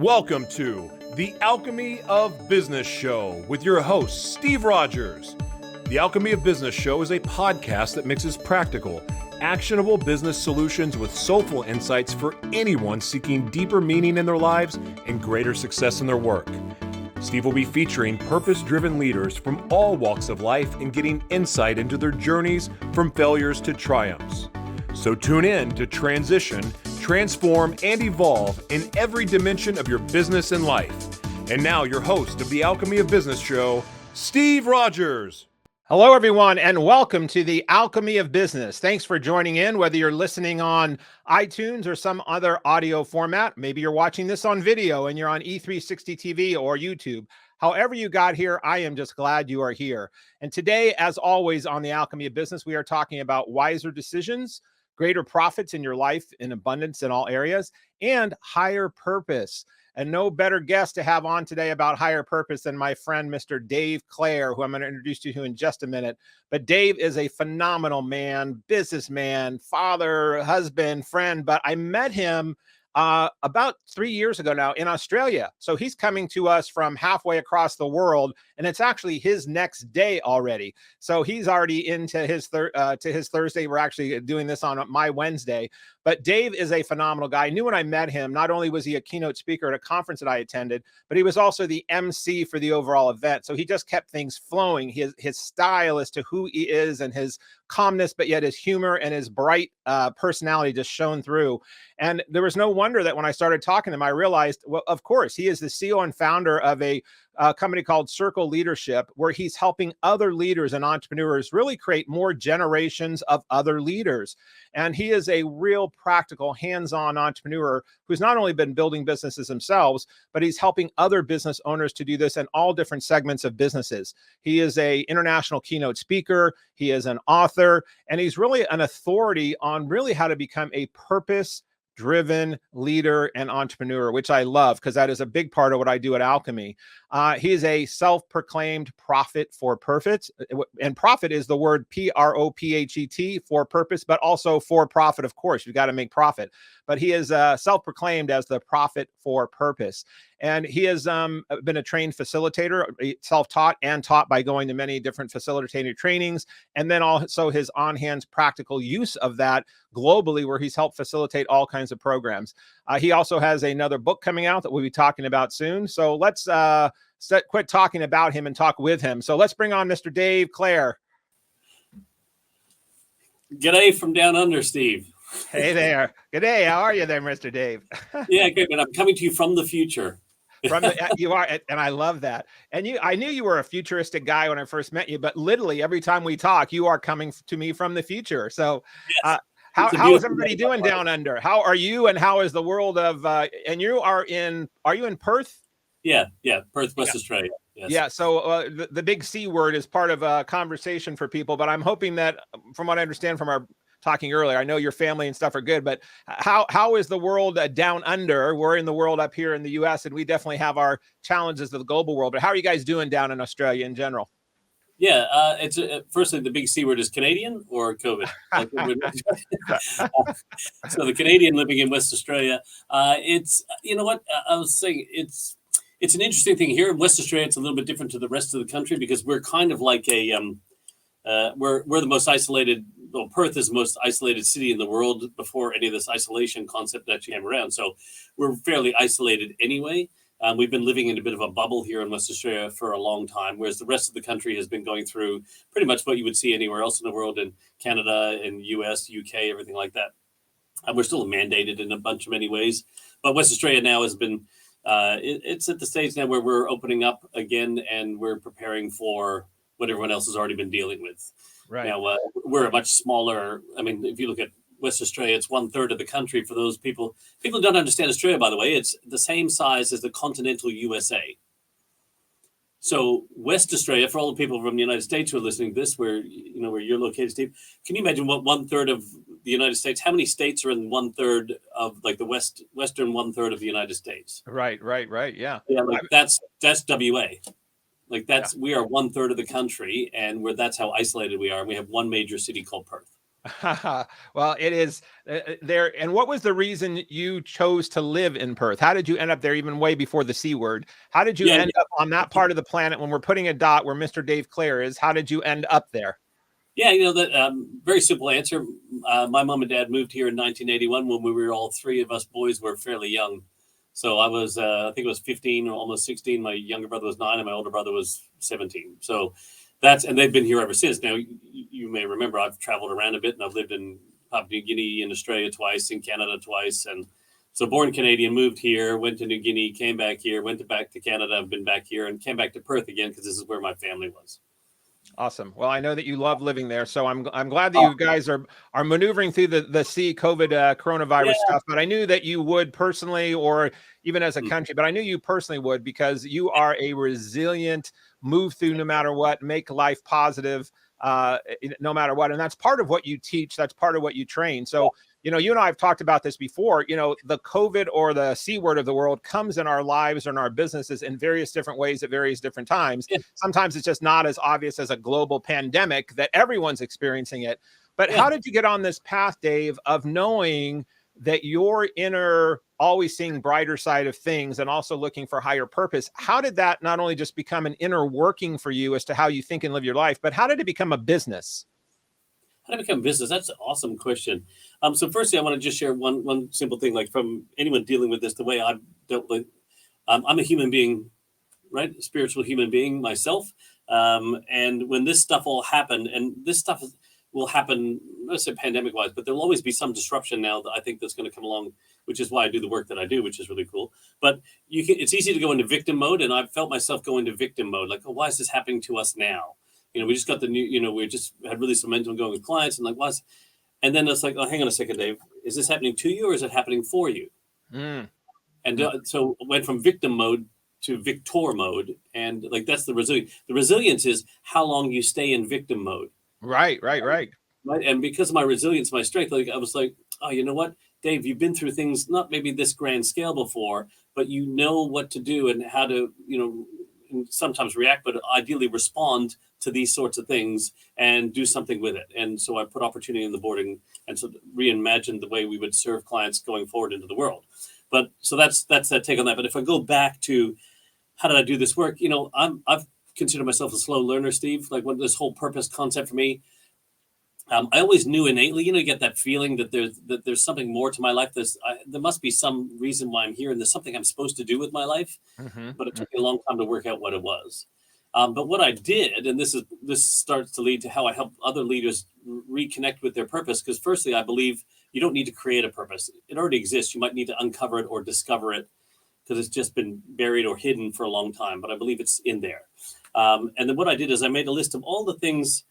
Welcome to the Alchemy of Business Show with your host, Steve Rodgers. The Alchemy of Business Show is a podcast that mixes practical, actionable business solutions with soulful insights for anyone seeking deeper meaning in their lives and greater success in their work. Steve will be featuring purpose-driven leaders from all walks of life and getting insight into their journeys from failures to triumphs. So tune in to transition, transform, and evolve in every dimension of your business and life. And now your host of the Alchemy of Business Show, Steve Rodgers. Hello, everyone, and welcome to the Alchemy of Business. Thanks for joining in, whether you're listening on iTunes or some other audio format. Maybe you're watching this on video and you're on E360 TV or YouTube. However you got here, I am just glad you are here. And today, as always on the Alchemy of Business, we are talking about wiser decisions, greater profits in your life in abundance in all areas, and higher purpose. And no better guest to have on today about higher purpose than my friend, Mr. Dave Clare, who I'm going to introduce you to in just a minute. But Dave is a phenomenal man, businessman, father, husband, friend. But I met him about 3 years ago now in Australia. So he's coming to us from halfway across the world, and it's actually his next day already. So he's already into his Thursday. We're actually doing this on my Wednesday. But Dave is a phenomenal guy. I knew when I met him, not only was he a keynote speaker at a conference that I attended, but he was also the MC for the overall event. So he just kept things flowing. His style as to who he is and his calmness, but yet his humor and his bright personality just shone through. And there was no wonder that when I started talking to him, I realized, well, of course, he is the CEO and founder of a company called Circle Leadership, where he's helping other leaders and entrepreneurs really create more generations of other leaders. And he is a real practical, hands-on entrepreneur who's not only been building businesses themselves, but he's helping other business owners to do this in all different segments of businesses. He is an international keynote speaker. He is an author, and he's really an authority on really how to become a purpose-driven leader and entrepreneur, which I love because that is a big part of what I do at Alchemy. He is a self-proclaimed prophet for purpose, and profit is the word P-R-O-P-H-E-T, for purpose, but also for profit. Of course, you've got to make profit, but he is self-proclaimed as the prophet for purpose. And he has been a trained facilitator, self-taught and taught by going to many different facilitator trainings. And then also his on-hand practical use of that globally, where he's helped facilitate all kinds of programs. He also has another book coming out that we'll be talking about soon. So let's quit talking about him and talk with him. So let's bring on Mr. Dave Clare. G'day from down under, Steve. Hey there. Good day. How are you there, Mr. Dave? Yeah, good. And I'm coming to you from the future. You are, and I love that. And I knew you were a futuristic guy when I first met you, but literally every time we talk, you are coming to me from the future. So Yes. how is everybody doing down under? How are you, and how is the world of, and are you in Perth? Yeah, Perth, West Australia. Yes. Yeah, so the big C word is part of a conversation for people, but I'm hoping that, from what I understand from our talking earlier, I know your family and stuff are good, but how is the world down under? We're in the world up here in the US, and we definitely have our challenges of the global world, but how are you guys doing down in Australia in general? Yeah, it's firstly, the big C word is Canadian or COVID. So the Canadian living in West Australia, it's, you know what, I was saying, it's an interesting thing here in West Australia. It's a little bit different to the rest of the country because we're kind of like we're the most isolated. Well, Perth is the most isolated city in the world before any of this isolation concept actually came around. So we're fairly isolated anyway. We've been living in a bit of a bubble here in West Australia for a long time, whereas the rest of the country has been going through pretty much what you would see anywhere else in the world, in Canada, in US, UK, everything like that. And we're still mandated in a bunch of many ways. But West Australia now has been, it's at the stage now where we're opening up again and we're preparing for what everyone else has already been dealing with. Right. Now, we're a much smaller, I mean, if you look at West Australia, it's 1/3 of the country. For those people don't understand Australia, by the way, it's the same size as the continental USA. So West Australia, for all the people from the United States who are listening to this, where you're located, Steve, can you imagine what 1/3 of the United States, how many states are in 1/3 of like the western 1/3 of the United States? Right. Yeah. Yeah, like that's WA. Like we are 1/3 of the country, and that's how isolated we are. And we have one major city called Perth. Well, it is there. And what was the reason you chose to live in Perth? How did you end up there, even way before the C word? How did you Yeah, end up on that part of the planet when we're putting a dot where Mr. Dave Clare is? How did you end up there? yeah. That very simple answer. My mom and dad moved here in 1981 when we were all three of us boys were fairly young. So I was, I think it was 15 or almost 16. My younger brother was 9, and my older brother was 17. So and they've been here ever since. Now, you may remember I've traveled around a bit, and I've lived in Papua New Guinea, in Australia twice, in Canada twice. And so born Canadian, moved here, went to New Guinea, came back here, back to Canada, I've been back here, and came back to Perth again because this is where my family was. Awesome. Well, I know that you love living there, so I'm glad that you guys are maneuvering through the C COVID coronavirus stuff. But I knew that you would personally, or even as a country, but I knew you personally would, because you are a resilient, move through no matter what, make life positive, no matter what, and that's part of what you teach. That's part of what you train. So. You know, you and I have talked about this before. You know, the COVID or the C word of the world comes in our lives and our businesses in various different ways at various different times. Yeah. Sometimes it's just not as obvious as a global pandemic that everyone's experiencing it. But how did you get on this path, Dave, of knowing that your inner, always seeing brighter side of things and also looking for higher purpose? How did that not only just become an inner working for you as to how you think and live your life, but how did it become a business? How to become a business? That's an awesome question. So firstly, I want to just share one simple thing, like from anyone dealing with this, the way I've dealt with. I'm a human being, right? A spiritual human being myself. And when this stuff all happened, and this stuff will happen, let's say pandemic wise, but there'll always be some disruption now that I think that's going to come along, which is why I do the work that I do, which is really cool. But it's easy to go into victim mode, and I've felt myself go into victim mode, like, oh, why is this happening to us now? We just got the new, we just had really some momentum going with clients, and like, what's, and then it's like, oh, hang on a second, Dave, is this happening to you or is it happening for you? And so went from victim mode to victor mode. And like, that's the resilience. The resilience is how long you stay in victim mode. Right. And because of my resilience, my strength, like I was like, oh, you know what, Dave, you've been through things, not maybe this grand scale before, but you know what to do and how to, sometimes react, but ideally respond to these sorts of things and do something with it. And so I put opportunity in the board and so reimagined the way we would serve clients going forward into the world. But so that's that take on that. But if I go back to how did I do this work, I've considered myself a slow learner, Steve. Like what this whole purpose concept for me, I always knew innately, you get that feeling that there's something more to my life. There must be some reason why I'm here, and there's something I'm supposed to do with my life. But it took me a long time to work out what it was. But what I did, and this starts to lead to how I help other leaders reconnect with their purpose. Because firstly, I believe you don't need to create a purpose. It already exists. You might need to uncover it or discover it because it's just been buried or hidden for a long time. But I believe it's in there. And then what I did is I made a list of all the things.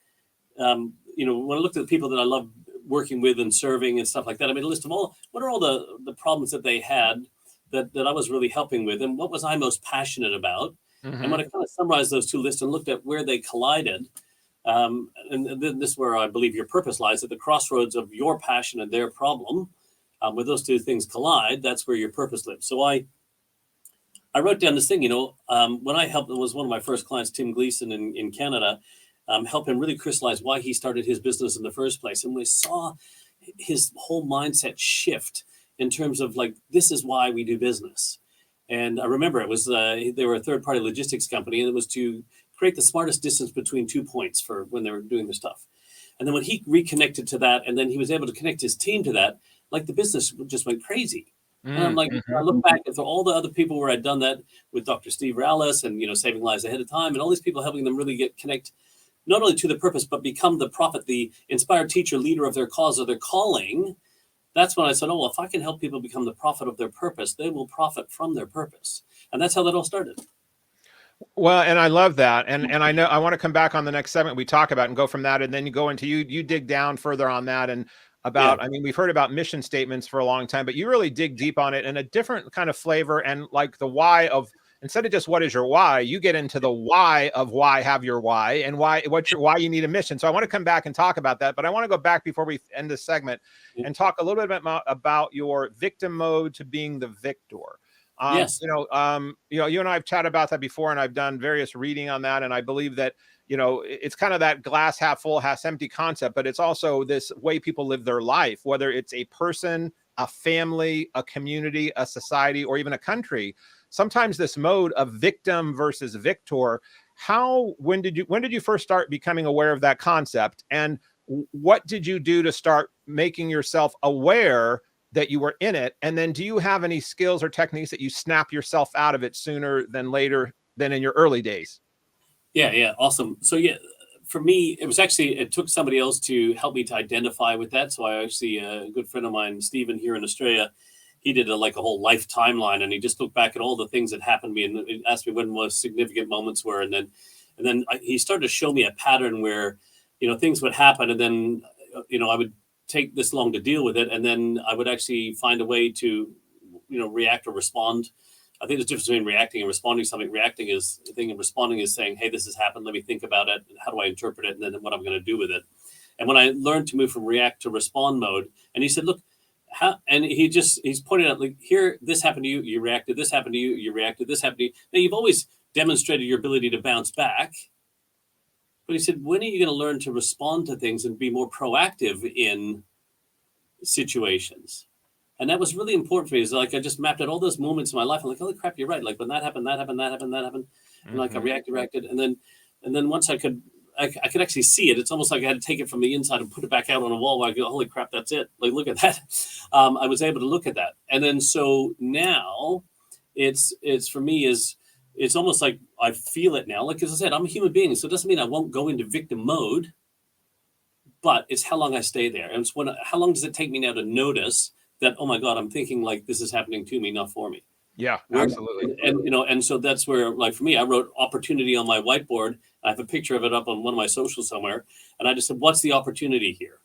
When I looked at the people that I love working with and serving and stuff like that, I made a list of what are all the problems that they had that I was really helping with, and what was I most passionate about. And when I kind of summarized those two lists and looked at where they collided, and then this is where I believe your purpose lies, at the crossroads of your passion and their problem, where those two things collide, that's where your purpose lives. So I wrote down this thing, when I helped, it was one of my first clients, Tim Gleason in Canada, help him really crystallize why he started his business in the first place. And we saw his whole mindset shift in terms of like, this is why we do business. And I remember it was, they were a third-party logistics company, and it was to create the smartest distance between 2 points for when they were doing their stuff. And then when he reconnected to that, and then he was able to connect his team to that, like the business just went crazy. And I'm like, I look back at all the other people where I'd done that with Dr. Steve Rodgers and, Saving Lives Ahead of Time, and all these people helping them really connect not only to the purpose, but become the prophet, the inspired teacher, leader of their cause or their calling. That's when I said, if I can help people become the prophet of their purpose, they will profit from their purpose. And that's how that all started. Well, and I love that. And I know I want to come back on the next segment we talk about and go from that. And then you go into, you dig down further on that and about, I mean, we've heard about mission statements for a long time, but you really dig deep on it in a different kind of flavor, and like the why of, instead of just what is your why, you get into the why of why have your why and why you need a mission. So I want to come back and talk about that, but I want to go back before we end this segment and talk a little bit about your victim mode to being the victor. Yes. You and I have chatted about that before, and I've done various reading on that. And I believe that, it's kind of that glass half full, half empty concept, but it's also this way people live their life, whether it's a person, a family, a community, a society, or even a country. Sometimes this mode of victim versus victor. When did you first start becoming aware of that concept? And what did you do to start making yourself aware that you were in it? And then do you have any skills or techniques that you snap yourself out of it sooner than later than in your early days? Yeah. Awesome. So yeah, for me, it took somebody else to help me to identify with that. So I actually, a good friend of mine, Stephen, here in Australia, he did a whole life timeline, and he just looked back at all the things that happened to me and asked me when most significant moments were. And then he started to show me a pattern where, things would happen, and then, I would take this long to deal with it, and then I would actually find a way to, react or respond. I think there's a difference between reacting and responding to something. Reacting is the thing, and responding is saying, hey, this has happened. Let me think about it. How do I interpret it? And then what I'm going to do with it. And when I learned to move from react to respond mode, and he said, look, and he's pointed out, like, here, this happened to you, you reacted, this happened to you, you reacted, this happened to you. Now, you've always demonstrated your ability to bounce back. But he said, when are you going to learn to respond to things and be more proactive in situations? And that was really important for me. It's like I just mapped out all those moments in my life. I'm like, holy crap, you're right. Like when that happened. And like I reacted. And then once I could actually see it. It's almost like I had to take it from the inside and put it back out on a wall where I go, holy crap, that's it. Like, look at that. I was able to look at that. And then so now it's for me it's almost like I feel it now. Like, as I said, I'm a human being. So it doesn't mean I won't go into victim mode, but it's how long I stay there. And it's how long does it take me now to notice that, oh my God, I'm thinking like this is happening to me, not for me. Yeah, absolutely. And so that's where, like, for me, I wrote opportunity on my whiteboard. I have a picture of it up on one of my socials somewhere. And I just said, what's the opportunity here?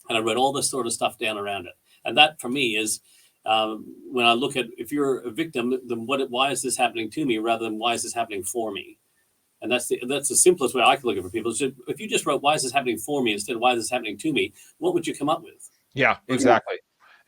And I wrote all this sort of stuff down around it. And that for me is when I look at, if you're a victim, then why is this happening to me rather than why is this happening for me? And that's the simplest way I can look at it for people. So if you just wrote, why is this happening for me instead of why is this happening to me, what would you come up with? Yeah, exactly.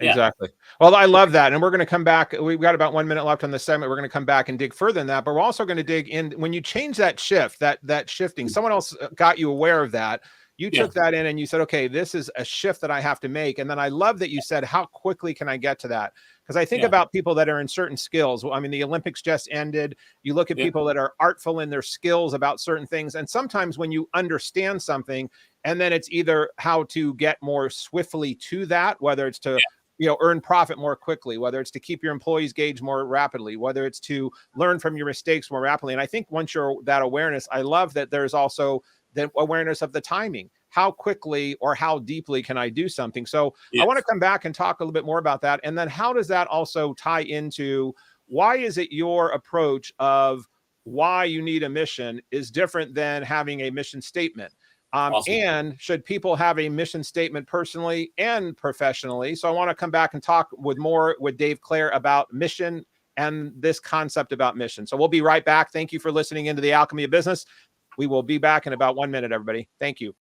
Yeah. Exactly. Well, I love that. And we're going to come back. We've got about 1 minute left on the segment. We're going to come back and dig further in that, but we're also going to dig in when you change that shift, that shifting, someone else got you aware of that. You took that in and you said, okay, this is a shift that I have to make. And then I love that you said, how quickly can I get to that? Because I think about people that are in certain skills. I mean, the Olympics just ended. You look at people that are artful in their skills about certain things. And sometimes when you understand something, and then it's either how to get more swiftly to that, whether it's to earn profit more quickly, whether it's to keep your employees engaged more rapidly, whether it's to learn from your mistakes more rapidly. And I think once you're that awareness, I love that there's also the awareness of the timing. How quickly or how deeply can I do something? So I want to come back and talk a little bit more about that. And then how does that also tie into why is it your approach of why you need a mission is different than having a mission statement? Awesome. And should people have a mission statement personally and professionally? So I want to come back and talk with Dave Clare about mission and this concept about mission. So we'll be right back. Thank you for listening into the Alchemy of Business. We will be back in about 1 minute, everybody. Thank you.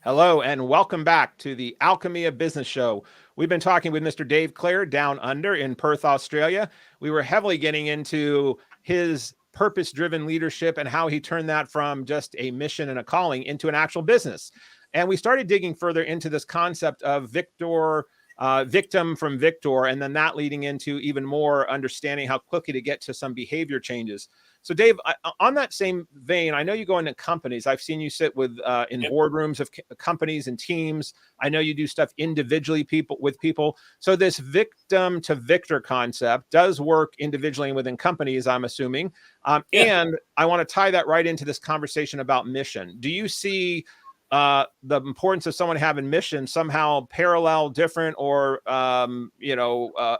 Hello, and welcome back to the Alchemy of Business Show. We've been talking with Mr. Dave Clare down under in Perth, Australia. We were heavily getting into his purpose-driven leadership and how he turned that from just a mission and a calling into an actual business. And we started digging further into this concept of victim from victor, and then that leading into even more understanding how quickly to get to some behavior changes. So Dave, on that same vein, I know you go into companies. I've seen you sit with in boardrooms of companies and teams. I know you do stuff individually with people. So this victim to victor concept does work individually and within companies, I'm assuming. And I want to tie that right into this conversation about mission. Do you see the importance of someone having mission somehow parallel, different, or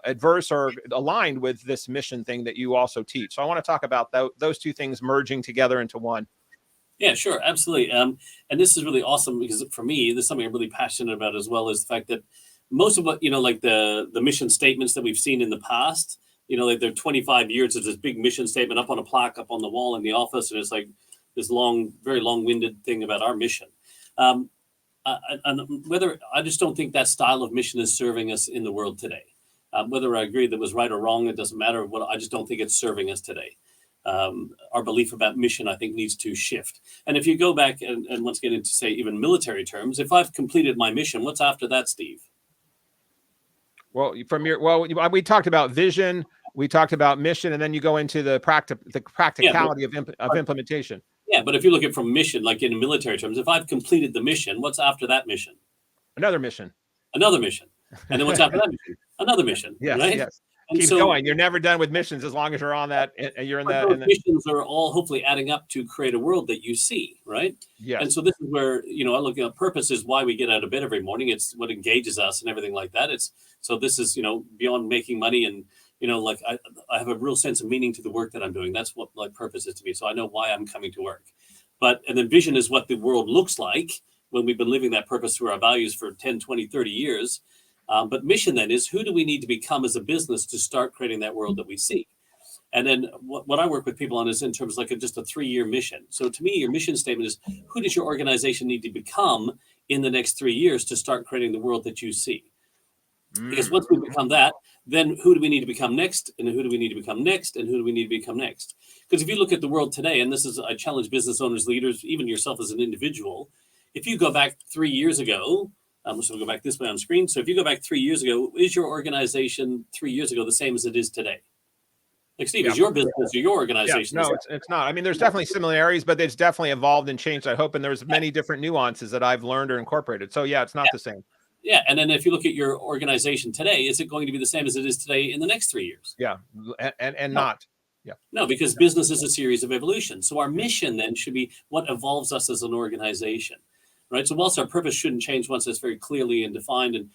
adverse or aligned with this mission thing that you also teach? So I want to talk about those two things merging together into one. Yeah, sure, absolutely. And this is really awesome because for me, this is something I'm really passionate about as well, is the fact that most of what like the mission statements that we've seen in the past, like they're 25 years of this big mission statement up on a plaque up on the wall in the office, and it's like this long, very long-winded thing about our mission. and whether I just don't think that style of mission is serving us in the world today. Whether I agree that was right or wrong, it doesn't matter. I just don't think it's serving us today. Our belief about mission, I think, needs to shift. And if you go back and let's get into, say, even military terms, if I've completed my mission, what's after that, Steve? Well, we talked about vision, we talked about mission, and then you go into the practicality of implementation. Yeah, but if you look at from mission, like in military terms, if I've completed the mission, what's after that mission? Another mission. Another mission. And then what's after that mission? Another mission. Yes, right? Yes. Keep going. You're never done with missions as long as you're on that. You're in that. Missions are all hopefully adding up to create a world that you see, right? Yeah. And so this is where I look at purpose is why we get out of bed every morning. It's what engages us and everything like that. This is beyond making money and I have a real sense of meaning to the work that I'm doing. That's what my purpose is to me. So I know why I'm coming to work. And then vision is what the world looks like when we've been living that purpose through our values for 10, 20, 30 years. But mission then is who do we need to become as a business to start creating that world that we see? And then what I work with people on is in terms of just a 3-year mission. So to me, your mission statement is who does your organization need to become in the next 3 years to start creating the world that you see? Because once we become that, then who do we need to become next? And who do we need to become next? And who do we need to become next? Because if you look at the world today, and I challenge business owners, leaders, even yourself as an individual, if you go back 3 years ago, I'm just going to go back this way on screen. So if you go back 3 years ago, is your organization 3 years ago the same as it is today? Like Steve, is your business or your organization? No, it's not. I mean, there's definitely similarities, but it's definitely evolved and changed, I hope. And there's many different nuances that I've learned or incorporated. So it's not the same. Yeah. And then if you look at your organization today, is it going to be the same as it is today in the next 3 years? Yeah. And not. Yeah. No, because business is a series of evolution. So our mission then should be what evolves us as an organization. Right. So whilst our purpose shouldn't change once it's very clearly and defined, and,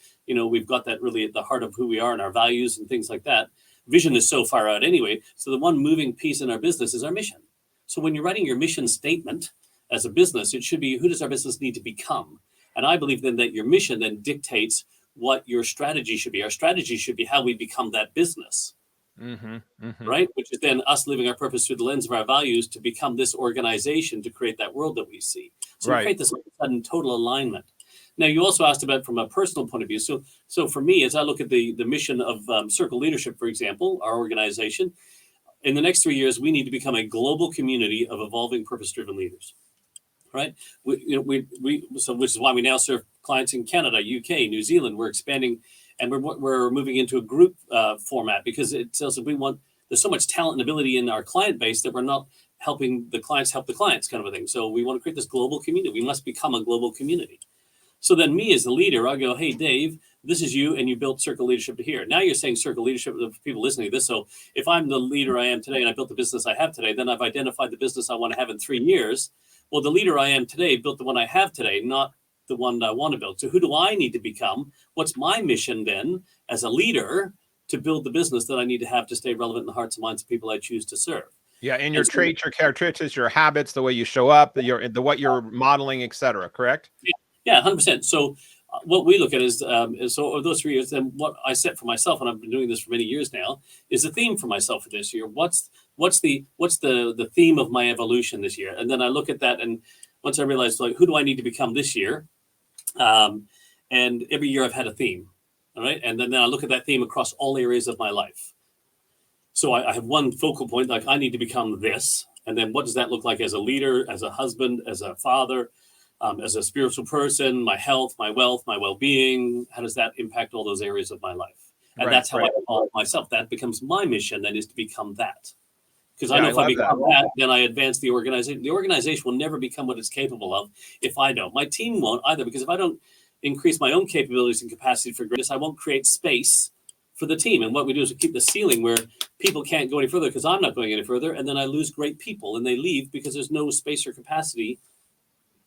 we've got that really at the heart of who we are and our values and things like that, vision is so far out anyway. So the one moving piece in our business is our mission. So when you're writing your mission statement as a business, it should be who does our business need to become? And I believe then that your mission then dictates what your strategy should be. Our strategy should be how we become that business. Right? Which is then us living our purpose through the lens of our values to become this organization to create that world that we see. So we create this sudden total alignment. Now, you also asked about from a personal point of view. So for me, as I look at the mission of Circle Leadership, for example, our organization, in the next 3 years, we need to become a global community of evolving purpose-driven leaders. Right? Which is why we now serve clients in Canada, UK, New Zealand. We're expanding. And we're moving into a group format because it tells us there's so much talent and ability in our client base that we're not helping the clients help the clients kind of a thing. So we want to create this global community. We must become a global community. So then me as the leader, I go, hey, Dave, this is you, and you built Circle Leadership to here. Now you're saying Circle Leadership to people listening to this. So if I'm the leader I am today and I built the business I have today, then I've identified the business I want to have in 3 years. Well, the leader I am today built the one I have today, not the one that I want to build. So who do I need to become? What's my mission then as a leader to build the business that I need to have to stay relevant in the hearts and minds of people I choose to serve? Yeah, and your traits, your characteristics, your habits, the way you show up, what you're modeling, et cetera, correct? Yeah, 100%. So what we look at is so over those 3 years, then what I set for myself, and I've been doing this for many years now, is the theme for myself for this year. What's the theme of my evolution this year? And then I look at that, and once I realize, who do I need to become this year? And every year I've had a theme, all right? And then I look at that theme across all areas of my life. So I have one focal point, like I need to become this. And then what does that look like as a leader, as a husband, as a father, as a spiritual person, my health, my wealth, my well-being? How does that impact all those areas of my life? And that's how I call myself. That becomes my mission, then, is to become that. Because I know if I become that, then I advance the organization. The organization will never become what it's capable of if I don't. My team won't either, because if I don't increase my own capabilities and capacity for greatness, I won't create space for the team. And what we do is we keep the ceiling where people can't go any further because I'm not going any further. And then I lose great people and they leave because there's no space or capacity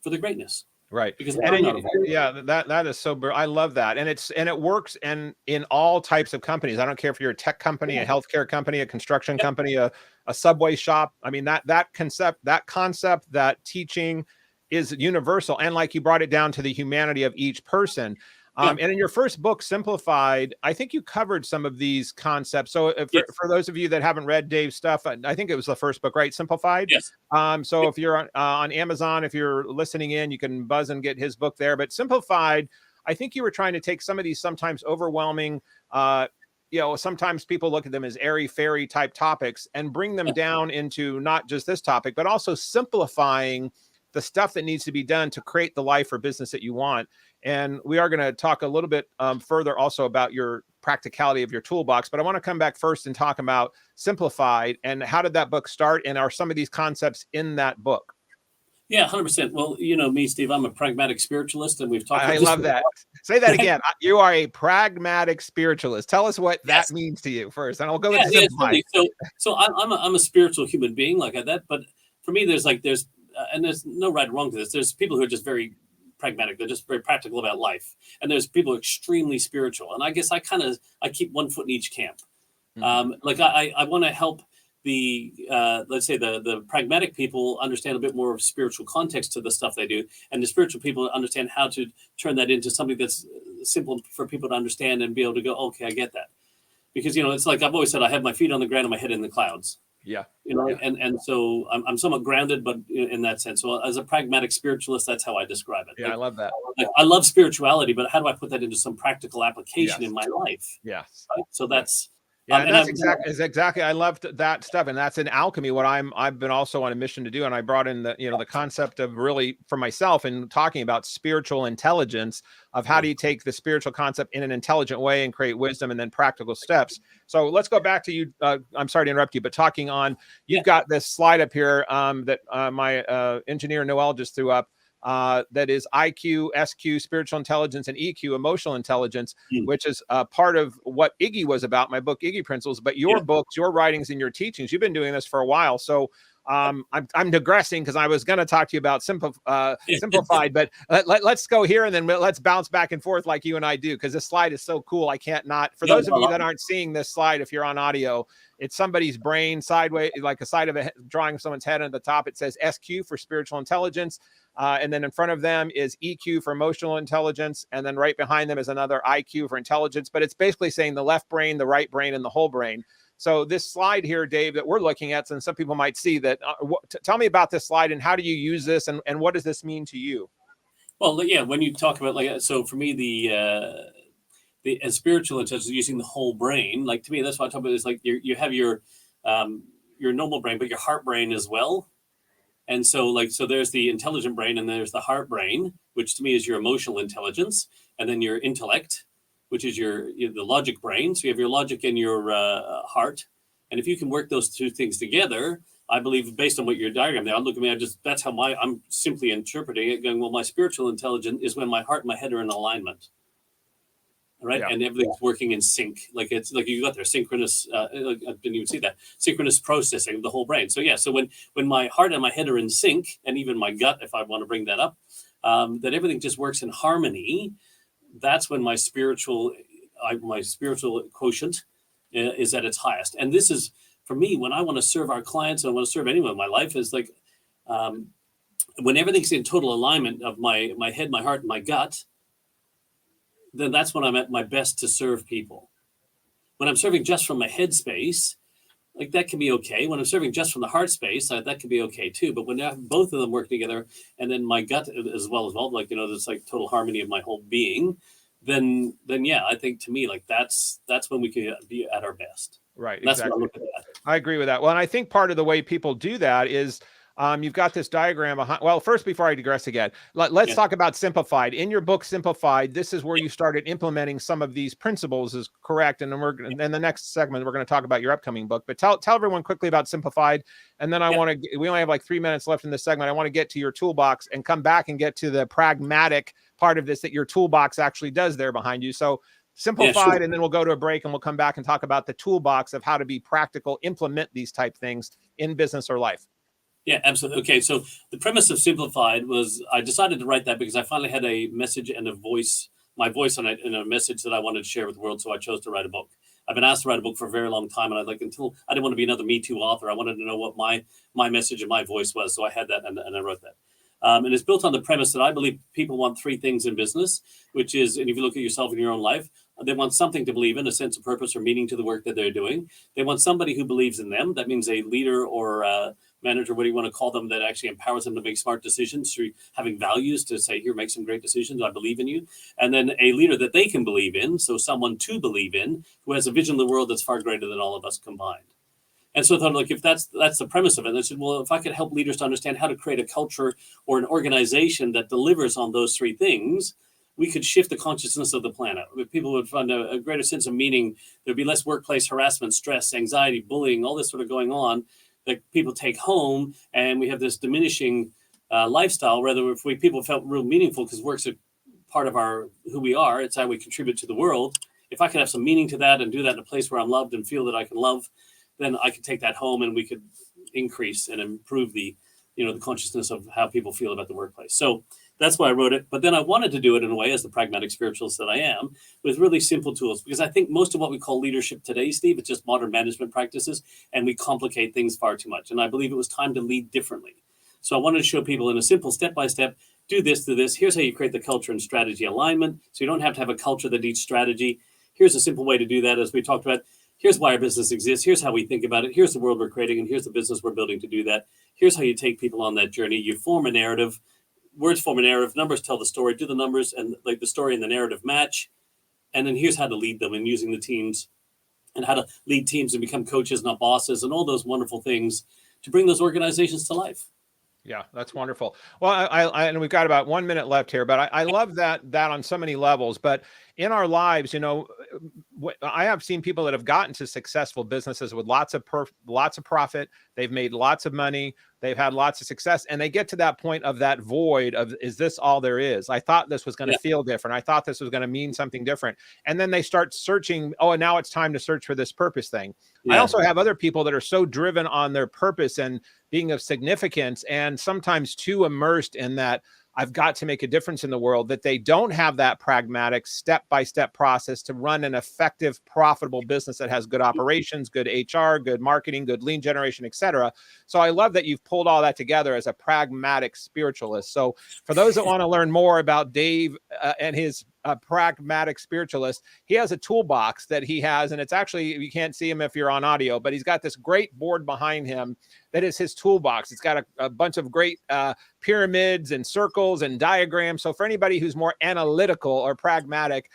for the greatness. Right. Because that is so I love that. And it works in all types of companies. I don't care if you're a tech company, a healthcare company, a construction company, a Subway shop. I mean, that concept, that teaching is universal. And like you brought it down to the humanity of each person. Yeah. And in your first book, Simplified, I think you covered some of these concepts. So Yes. for those of you that haven't read Dave's stuff, I think it was the first book, right? Simplified. Yes. So if you're on Amazon, if you're listening in, you can buzz and get his book there. But Simplified, I think you were trying to take some of these sometimes overwhelming, sometimes people look at them as airy fairy type topics and bring them down into not just this topic, but also simplifying the stuff that needs to be done to create the life or business that you want. And we are going to talk a little bit further also about your practicality of your toolbox, but I want to come back first and talk about Simplified and how did that book start, and are some of these concepts in that book? Yeah, 100%. Well, you know me, Steve, I'm a pragmatic spiritualist, and we've talked about I this love before. that. Say that again. You are a pragmatic spiritualist. Tell us what Yes. that means to you first, and I'll go Yeah, into yeah, Simplified. totally. So I'm a spiritual human being like that, but for me, there's and there's no right or wrong to this. There's people who are just very pragmatic. They're just very practical about life, and there's people who are extremely spiritual. And I guess I keep one foot in each camp. I want to help the let's say the pragmatic people understand a bit more of spiritual context to the stuff they do, and the spiritual people understand how to turn that into something that's simple for people to understand and be able to go, okay, I get that. Because, it's like I've always said, I have my feet on the ground and my head in the clouds. Yeah. And so I'm somewhat grounded, but in that sense. So as a pragmatic spiritualist, that's how I describe it. Yeah, I love that. I love spirituality, but how do I put that into some practical application in my life? Yes. Right? So that's and that's exactly. I loved that stuff, and that's in Alchemy. What I've been also on a mission to do, and I brought in the concept of really for myself and talking about spiritual intelligence of how do you take the spiritual concept in an intelligent way and create wisdom and then practical steps. So let's go back to you. I'm sorry to interrupt you, but talking on, you've got this slide up here that my engineer Noel just threw up. That is IQ, SQ, spiritual intelligence, and EQ, emotional intelligence, which is part of what Iggy was about, my book, Iggy Principles. But your books, your writings, and your teachings, you've been doing this for a while. So I'm digressing because I was going to talk to you about Simplified, but let's go here and then let's bounce back and forth like you and I do, because this slide is so cool. I can't not. For those of you that aren't seeing this slide, if you're on audio, it's somebody's brain sideways, like a side of a drawing of someone's head. And at the top, it says SQ for spiritual intelligence. And then in front of them is EQ for emotional intelligence. And then right behind them is another IQ for intelligence. But it's basically saying the left brain, the right brain, and the whole brain. So this slide here, Dave, that we're looking at, and some people might see that, tell me about this slide and how do you use this and what does this mean to you? Well, yeah, when you talk about so for me, the spiritual intelligence using the whole brain, like to me, that's what I talk about is like you have your normal brain, but your heart brain as well. And so there's the intelligent brain and there's the heart brain, which to me is your emotional intelligence, and then your intellect, which is the logic brain. So you have your logic and your heart. And if you can work those two things together, I believe based on what your diagram there, look at me, that's how I'm simply interpreting it, going, well, my spiritual intelligence is when my heart and my head are in alignment. Right. Yeah. And everything's working in sync. Like it's like you got there synchronous. I didn't even see that synchronous processing of the whole brain. So, yeah. So when my heart and my head are in sync, and even my gut, if I want to bring that up, that everything just works in harmony. That's when my spiritual quotient is at its highest. And this is for me, when I want to serve our clients and I want to serve anyone in my life, is like when everything's in total alignment of my head, my heart, and my gut, then that's when I'm at my best to serve people. When I'm serving just from my head space, like that can be okay. When I'm serving just from the heart space, that can be okay too. But when both of them work together, and then my gut as well, like there's like total harmony of my whole being, then yeah, I think to me like that's when we can be at our best. Right. That's exactly. what I'm looking at. I agree with that. Well, and I think part of the way people do that is you've got this diagram behind. Well, first, before I digress again, let's talk about Simplified. In your book, Simplified, this is where you started implementing some of these principles, is correct. And then in the next segment, we're going to talk about your upcoming book. But tell everyone quickly about Simplified. And then we only have like 3 minutes left in this segment. I want to get to your toolbox and come back and get to the pragmatic part of this that your toolbox actually does there behind you. So Simplified, and then we'll go to a break and we'll come back and talk about the toolbox of how to be practical, implement these type things in business or life. Yeah, absolutely. Okay, so the premise of Simplified was I decided to write that because I finally had a message and my voice on it, and a message that I wanted to share with the world. So I chose to write a book. I've been asked to write a book for a very long time, and until I didn't want to be another Me Too author. I wanted to know what my message and my voice was. So I had that, and I wrote that. And it's built on the premise that I believe people want three things in business, which is, and if you look at yourself in your own life, they want something to believe in, a sense of purpose or meaning to the work that they're doing. They want somebody who believes in them. That means a leader or a manager, what do you want to call them, that actually empowers them to make smart decisions through having values to say, here, make some great decisions. I believe in you. And then a leader that they can believe in. So someone to believe in who has a vision of the world that's far greater than all of us combined. And so I thought, like, if that's the premise of it, I said, well, if I could help leaders to understand how to create a culture or an organization that delivers on those three things, we could shift the consciousness of the planet. People would find a greater sense of meaning. There'd be less workplace harassment, stress, anxiety, bullying, all this sort of going on that people take home. And we have this diminishing lifestyle, rather if people felt real meaningful, because work's a part of who we are. It's how we contribute to the world. If I could have some meaning to that and do that in a place where I'm loved and feel that I can love, then I could take that home and we could increase and improve the consciousness of how people feel about the workplace. So that's why I wrote it. But then I wanted to do it in a way, as the pragmatic spiritualist that I am, with really simple tools, because I think most of what we call leadership today, Steve, it's just modern management practices, and we complicate things far too much. And I believe it was time to lead differently. So I wanted to show people in a simple step-by-step, do this, do this. Here's how you create the culture and strategy alignment. So you don't have to have a culture that needs strategy. Here's a simple way to do that, as we talked about. Here's why our business exists. Here's how we think about it. Here's the world we're creating, and here's the business we're building to do that. Here's how you take people on that journey. You form a narrative. Words form a narrative. Numbers tell the story. Do the numbers and like the story and the narrative match. And then here's how to lead them, and using the teams and how to lead teams and become coaches, not bosses, and all those wonderful things to bring those organizations to life. Yeah, that's wonderful. Well, I and we've got about 1 minute left here, but I love that on so many levels. But in our lives, I have seen people that have gotten to successful businesses with lots of profit. They've made lots of money. They've had lots of success, and they get to that point of that void of, is this all there is? I thought this was going to feel different. I thought this was going to mean something different. And then they start searching. Oh, and now it's time to search for this purpose thing. Yeah. I also have other people that are so driven on their purpose and being of significance, and sometimes too immersed in that I've got to make a difference in the world, that they don't have that pragmatic step-by-step process to run an effective, profitable business that has good operations, good HR, good marketing, good lead generation, et cetera. So I love that you've pulled all that together as a pragmatic spiritualist. So for those that want to learn more about Dave and his pragmatic spiritualist, he has a toolbox that he has, and it's actually, you can't see him if you're on audio, but he's got this great board behind him that is his toolbox. It's got a bunch of great pyramids and circles and diagrams. So for anybody who's more analytical or pragmatic,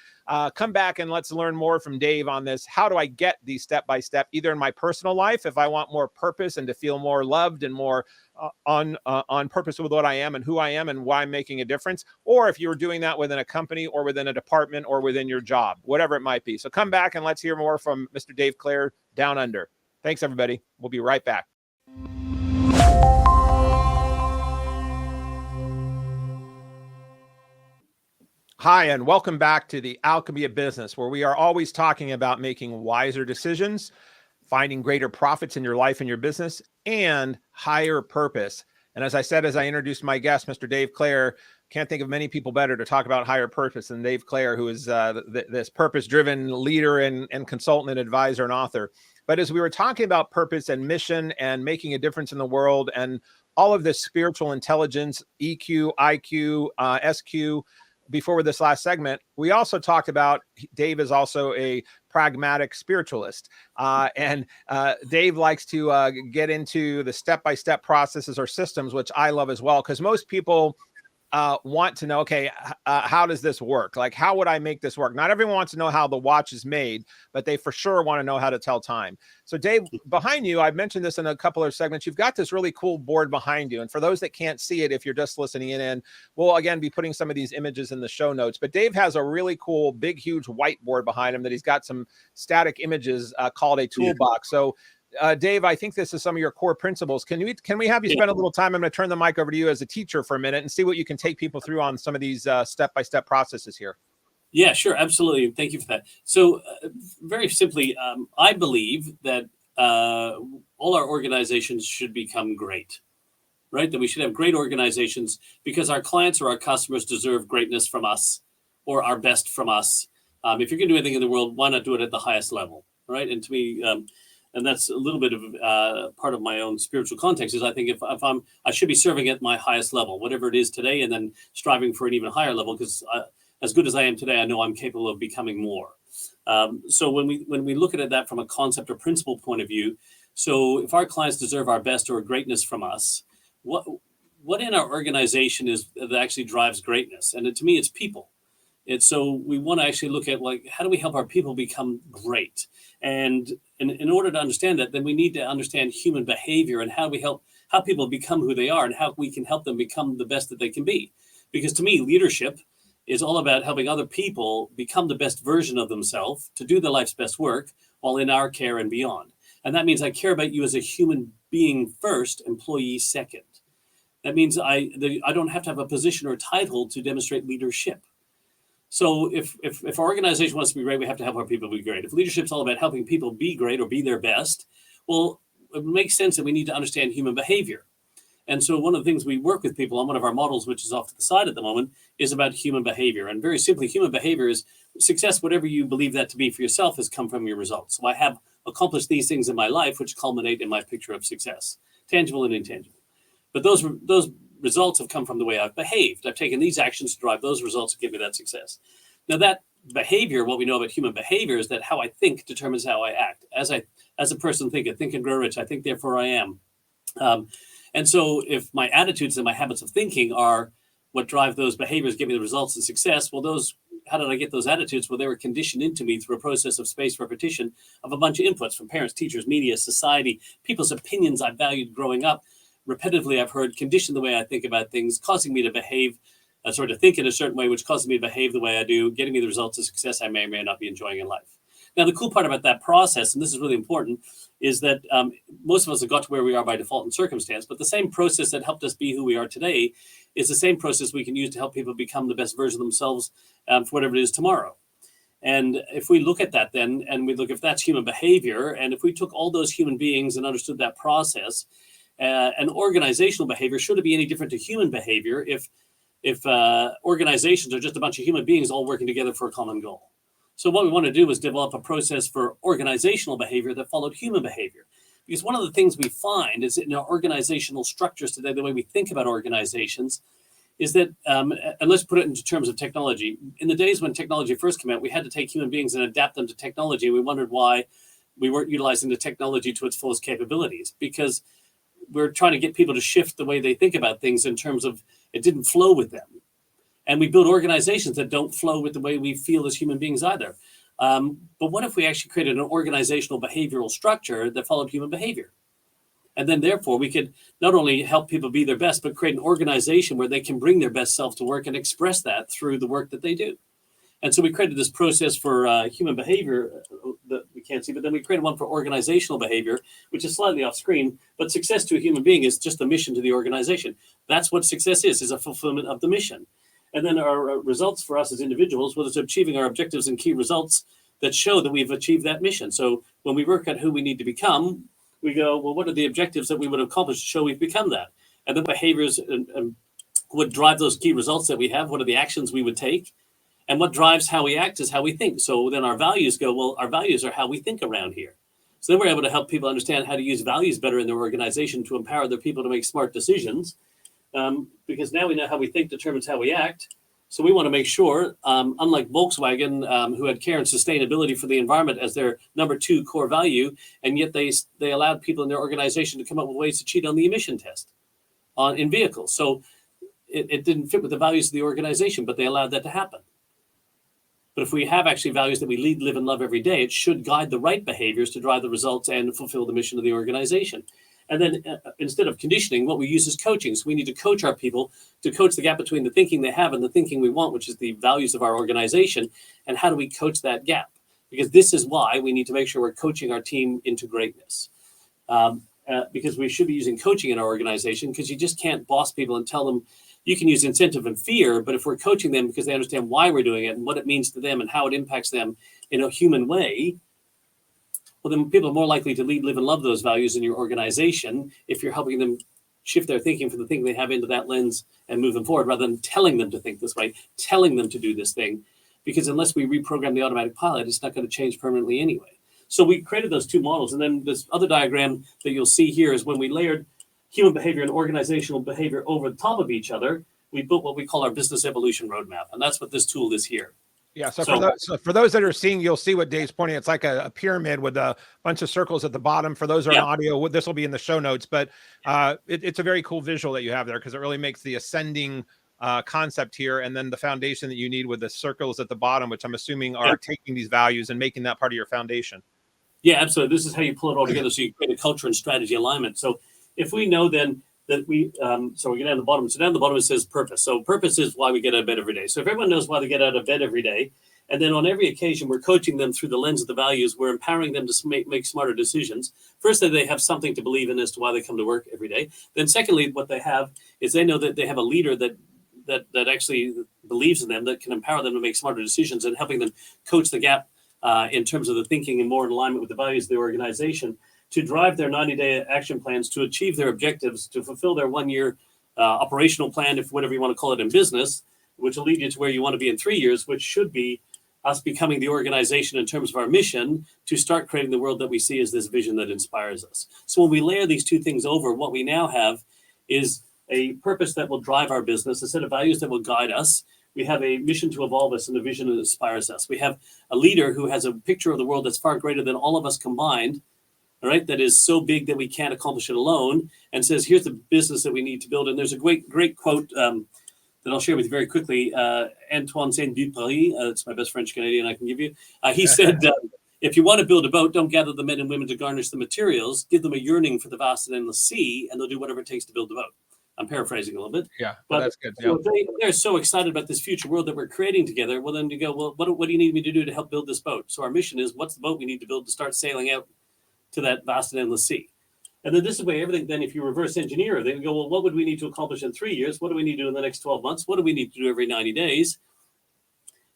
come back and let's learn more from Dave on this. How do I get these step-by-step, either in my personal life, if I want more purpose and to feel more loved and more on purpose with what I am and who I am and why I'm making a difference, or if you're doing that within a company or within a department or within your job, whatever it might be. So come back and let's hear more from Mr. Dave Clare down under. Thanks, everybody. We'll be right back. Hi, and welcome back to the Alchemy of Business, where we are always talking about making wiser decisions, finding greater profits in your life and your business, and higher purpose. And as I said, as I introduced my guest, Mr. Dave Clare, can't think of many people better to talk about higher purpose than Dave Clare, who is this purpose-driven leader and consultant and advisor and author. But as we were talking about purpose and mission and making a difference in the world and all of this spiritual intelligence, EQ, IQ, SQ, before this last segment, we also talked about Dave is also a pragmatic spiritualist. And Dave likes to get into the step-by-step processes or systems, which I love as well, because most people want to know, okay, how does this work? Like, how would I make this work? Not everyone wants to know how the watch is made, but they for sure want to know how to tell time. So Dave, behind you, I've mentioned this in a couple of segments, you've got this really cool board behind you. And for those that can't see it, if you're just listening in, we'll again be putting some of these images in the show notes, but Dave has a really cool, big, huge whiteboard behind him that he's got some static images called a toolbox. So Dave, I think this is some of your core principles. Can we have you spend a little time? I'm going to turn the mic over to you as a teacher for a minute and see what you can take people through on some of these step-by-step processes here. Yeah, sure. Absolutely. Thank you for that. So very simply, I believe that all our organizations should become great, right? That we should have great organizations because our clients or our customers deserve greatness from us or our best from us. If you're going to do anything in the world, why not do it at the highest level, right? And to me, And that's a little bit of part of my own spiritual context. Is I think if I should be serving at my highest level, whatever it is today, and then striving for an even higher level. Because as good as I am today, I know I'm capable of becoming more. So when we look at that from a concept or principle point of view, so if our clients deserve our best or greatness from us, what in our organization is that actually drives greatness? And to me, it's people. It's so we want to actually look at how do we help our people become great? And in order to understand that, then we need to understand human behavior and how people become who they are and how we can help them become the best that they can be. Because to me, leadership is all about helping other people become the best version of themselves to do their life's best work while in our care and beyond. And that means I care about you as a human being first, employee second. That means I don't have to have a position or title to demonstrate leadership. So if our organization wants to be great, we have to help our people be great. If leadership's all about helping people be great or be their best, well, it makes sense that we need to understand human behavior. And so one of the things we work with people on, one of our models, which is off to the side at the moment, is about human behavior. And very simply, human behavior is success, whatever you believe that to be for yourself, has come from your results. So I have accomplished these things in my life, which culminate in my picture of success, tangible and intangible. But those results have come from the way I've behaved. I've taken these actions to drive those results and give me that success. Now that behavior, what we know about human behavior is that how I think determines how I act. As a person thinketh, think and grow rich, I think therefore I am. And so if my attitudes and my habits of thinking are what drive those behaviors, give me the results and success, well, how did I get those attitudes? Well, they were conditioned into me through a process of spaced repetition of a bunch of inputs from parents, teachers, media, society, people's opinions I valued growing up. Repetitively, I've heard conditioned the way I think about things, causing me to behave, sort of think in a certain way, which causes me to behave the way I do, getting me the results of success I may or may not be enjoying in life. Now, the cool part about that process, and this is really important, is that most of us have got to where we are by default and circumstance, but the same process that helped us be who we are today is the same process we can use to help people become the best version of themselves for whatever it is tomorrow. And if we look at that then, and we look if that's human behavior, and if we took all those human beings and understood that process, and organizational behavior, should it be any different to human behavior if organizations are just a bunch of human beings all working together for a common goal? So what we want to do is develop a process for organizational behavior that followed human behavior. Because one of the things we find is in our organizational structures today, the way we think about organizations, is that, and let's put it into terms of technology. In the days when technology first came out, we had to take human beings and adapt them to technology. We wondered why we weren't utilizing the technology to its fullest capabilities, because we're trying to get people to shift the way they think about things in terms of it didn't flow with them. And we build organizations that don't flow with the way we feel as human beings either. But what if we actually created an organizational behavioral structure that followed human behavior? And then therefore we could not only help people be their best, but create an organization where they can bring their best self to work and express that through the work that they do. And so we created this process for human behavior that we can't see, but then we created one for organizational behavior, which is slightly off screen. But success to a human being is just the mission to the organization. That's what success is a fulfillment of the mission. And then our results for us as individuals, well, it's achieving our objectives and key results that show that we've achieved that mission. So when we work at who we need to become, we go, well, what are the objectives that we would accomplish to show we've become that? And the behaviors would drive those key results that we have. What are the actions we would take? And what drives how we act is how we think. So then our values go, well, our values are how we think around here. So then we're able to help people understand how to use values better in their organization to empower their people to make smart decisions. Because now we know how we think determines how we act. So we want to make sure, unlike Volkswagen, who had care and sustainability for the environment as their number 2 core value, and yet they allowed people in their organization to come up with ways to cheat on the emission test in vehicles. So it didn't fit with the values of the organization, but they allowed that to happen. But if we have actually values that we lead, live, and love every day, it should guide the right behaviors to drive the results and fulfill the mission of the organization. And then instead of conditioning, what we use is coaching. So we need to coach our people to coach the gap between the thinking they have and the thinking we want, which is the values of our organization. And how do we coach that gap? Because this is why we need to make sure we're coaching our team into greatness. Because we should be using coaching in our organization, because you just can't boss people and tell them, you can use incentive and fear, but if we're coaching them because they understand why we're doing it and what it means to them and how it impacts them in a human way, well, then people are more likely to lead, live, and love those values in your organization if you're helping them shift their thinking from the thing they have into that lens and move them forward, rather than telling them to think this way, telling them to do this thing. Because unless we reprogram the automatic pilot, it's not going to change permanently anyway. So we created those two models. And then this other diagram that you'll see here is when we layered human behavior and organizational behavior over the top of each other, we built what we call our business evolution roadmap. And that's what this tool is here. Yeah. So for those that are seeing, you'll see what Dave's pointing. It's like a pyramid with a bunch of circles at the bottom. For those who are on audio, this will be in the show notes, but it's a very cool visual that you have there, because it really makes the ascending concept here. And then the foundation that you need with the circles at the bottom, which I'm assuming are taking these values and making that part of your foundation. Yeah, absolutely. This is how you pull it all together. So you create a culture and strategy alignment. So if we know then that we, so we get down the bottom. So down the bottom, it says purpose. So purpose is why we get out of bed every day. So if everyone knows why they get out of bed every day, and then on every occasion, we're coaching them through the lens of the values, we're empowering them to make smarter decisions. Firstly, they have something to believe in as to why they come to work every day. Then secondly, what they have is they know that they have a leader that actually believes in them, that can empower them to make smarter decisions, and helping them coach the gap in terms of the thinking and more in alignment with the values of the organization, to drive their 90-day action plans, to achieve their objectives, to fulfill their 1-year operational plan, if whatever you want to call it in business, which will lead you to where you want to be in 3 years, which should be us becoming the organization in terms of our mission to start creating the world that we see as this vision that inspires us. So when we layer these two things over, what we now have is a purpose that will drive our business, a set of values that will guide us. We have a mission to evolve us and a vision that inspires us. We have a leader who has a picture of the world that's far greater than all of us combined, all right, that is so big that we can't accomplish it alone, and says, here's the business that we need to build. And there's a great quote that I'll share with you very quickly. Antoine Saint-Exupéry, it's my best French Canadian I can give you. He said, if you want to build a boat, don't gather the men and women to garnish the materials. Give them a yearning for the vast and endless sea, and they'll do whatever it takes to build the boat. I'm paraphrasing a little bit. Yeah, but that's good. Yeah. So they're so excited about this future world that we're creating together. Well, then you go, well, what do you need me to do to help build this boat? So our mission is, what's the boat we need to build to start sailing out to that vast and endless sea? And then this is where everything, then if you reverse engineer, they go, well, what would we need to accomplish in 3 years? What do we need to do in the next 12 months? What do we need to do every 90 days?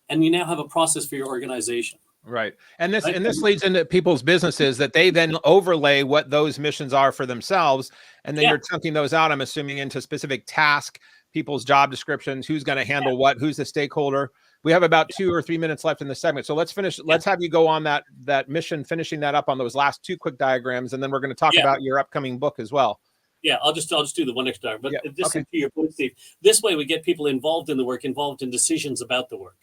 And you now have a process for your organization. Right. And this leads into people's businesses, that they then overlay what those missions are for themselves. And then you're chunking those out, I'm assuming, into specific task, people's job descriptions, who's going to handle what, who's the stakeholder. We have about 2 or 3 minutes left in the segment. So let's finish. Let's have you go on that mission, finishing that up on those last 2 quick diagrams. And then we're going to talk about your upcoming book as well. Yeah, I'll just do the one next diagram. But just to your point, Steve, this way we get people involved in the work, involved in decisions about the work.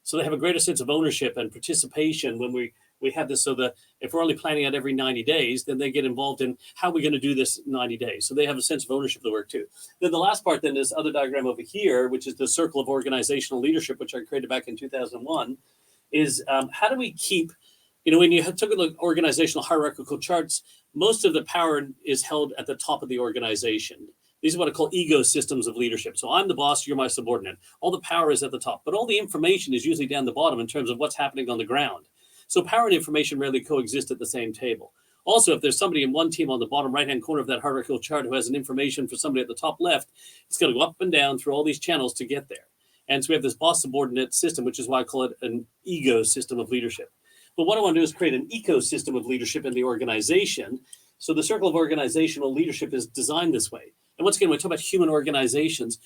So they have a greater sense of ownership and participation when we have this. So that if we're only planning out every 90 days, then they get involved in how we're going to do this 90 days. So they have a sense of ownership of the work too. Then the last part then is other diagram over here, which is the circle of organizational leadership, which I created back in 2001, is how do we keep, when you took a look at organizational hierarchical charts, most of the power is held at the top of the organization. These are what I call ecosystems of leadership. So I'm the boss, you're my subordinate. All the power is at the top, but all the information is usually down the bottom in terms of what's happening on the ground. So power and information rarely coexist at the same table. Also, if there's somebody in one team on the bottom right-hand corner of that hierarchical chart who has an information for somebody at the top left, it's going to go up and down through all these channels to get there. And so we have this boss-subordinate system, which is why I call it an ecosystem of leadership. But what I want to do is create an ecosystem of leadership in the organization. So the circle of organizational leadership is designed this way. And once again, when we talk about human organizations,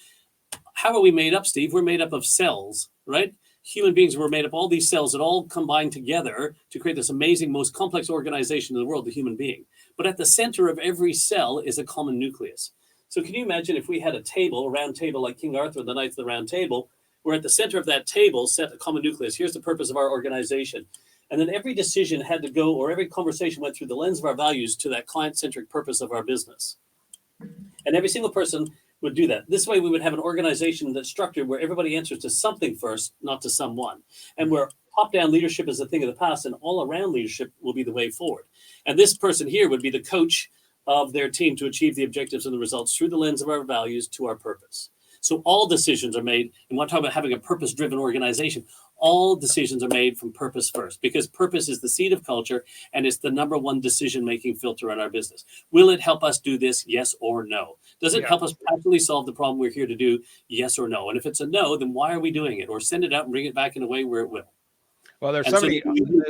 how are we made up, Steve? We're made up of cells, right? Human beings were made up, all these cells that all combine together to create this amazing, most complex organization in the world, the human being. But at the center of every cell is a common nucleus. So can you imagine if we had a table, a round table like King Arthur, the Knights of the Round Table, where at the center of that table set a common nucleus. Here's the purpose of our organization. And then every decision had to go, or every conversation went through the lens of our values to that client-centric purpose of our business. And every single person would do that. This way, we would have an organization that's structured where everybody answers to something first, not to someone. And where top-down leadership is a thing of the past, and all-around leadership will be the way forward. And this person here would be the coach of their team to achieve the objectives and the results through the lens of our values to our purpose. So all decisions are made, and when I talk about having a purpose-driven organization, all decisions are made from purpose first, because purpose is the seed of culture, and it's the number one decision-making filter in our business. Will it help us do this? Yes or no? Does it help us practically solve the problem we're here to do? Yes or no? And if it's a no, then why are we doing it? Or send it out and bring it back in a way where it will. Well, there's so many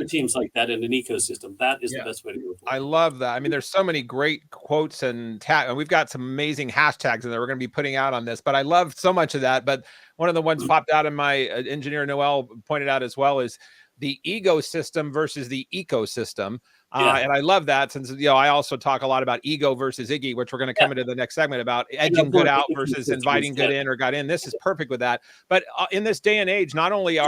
teams like that in an ecosystem. That is the best way to do it. I love that. I mean, there's so many great quotes and we've got some amazing hashtags in there we're going to be putting out on this, but I love so much of that. But one of the ones popped out in my engineer Noel pointed out as well is the ecosystem versus the ecosystem. And I love that, since, I also talk a lot about ego versus Iggy, which we're going to come into the next segment about edging good out versus inviting good in or got in. This is perfect with that. But in this day and age, not only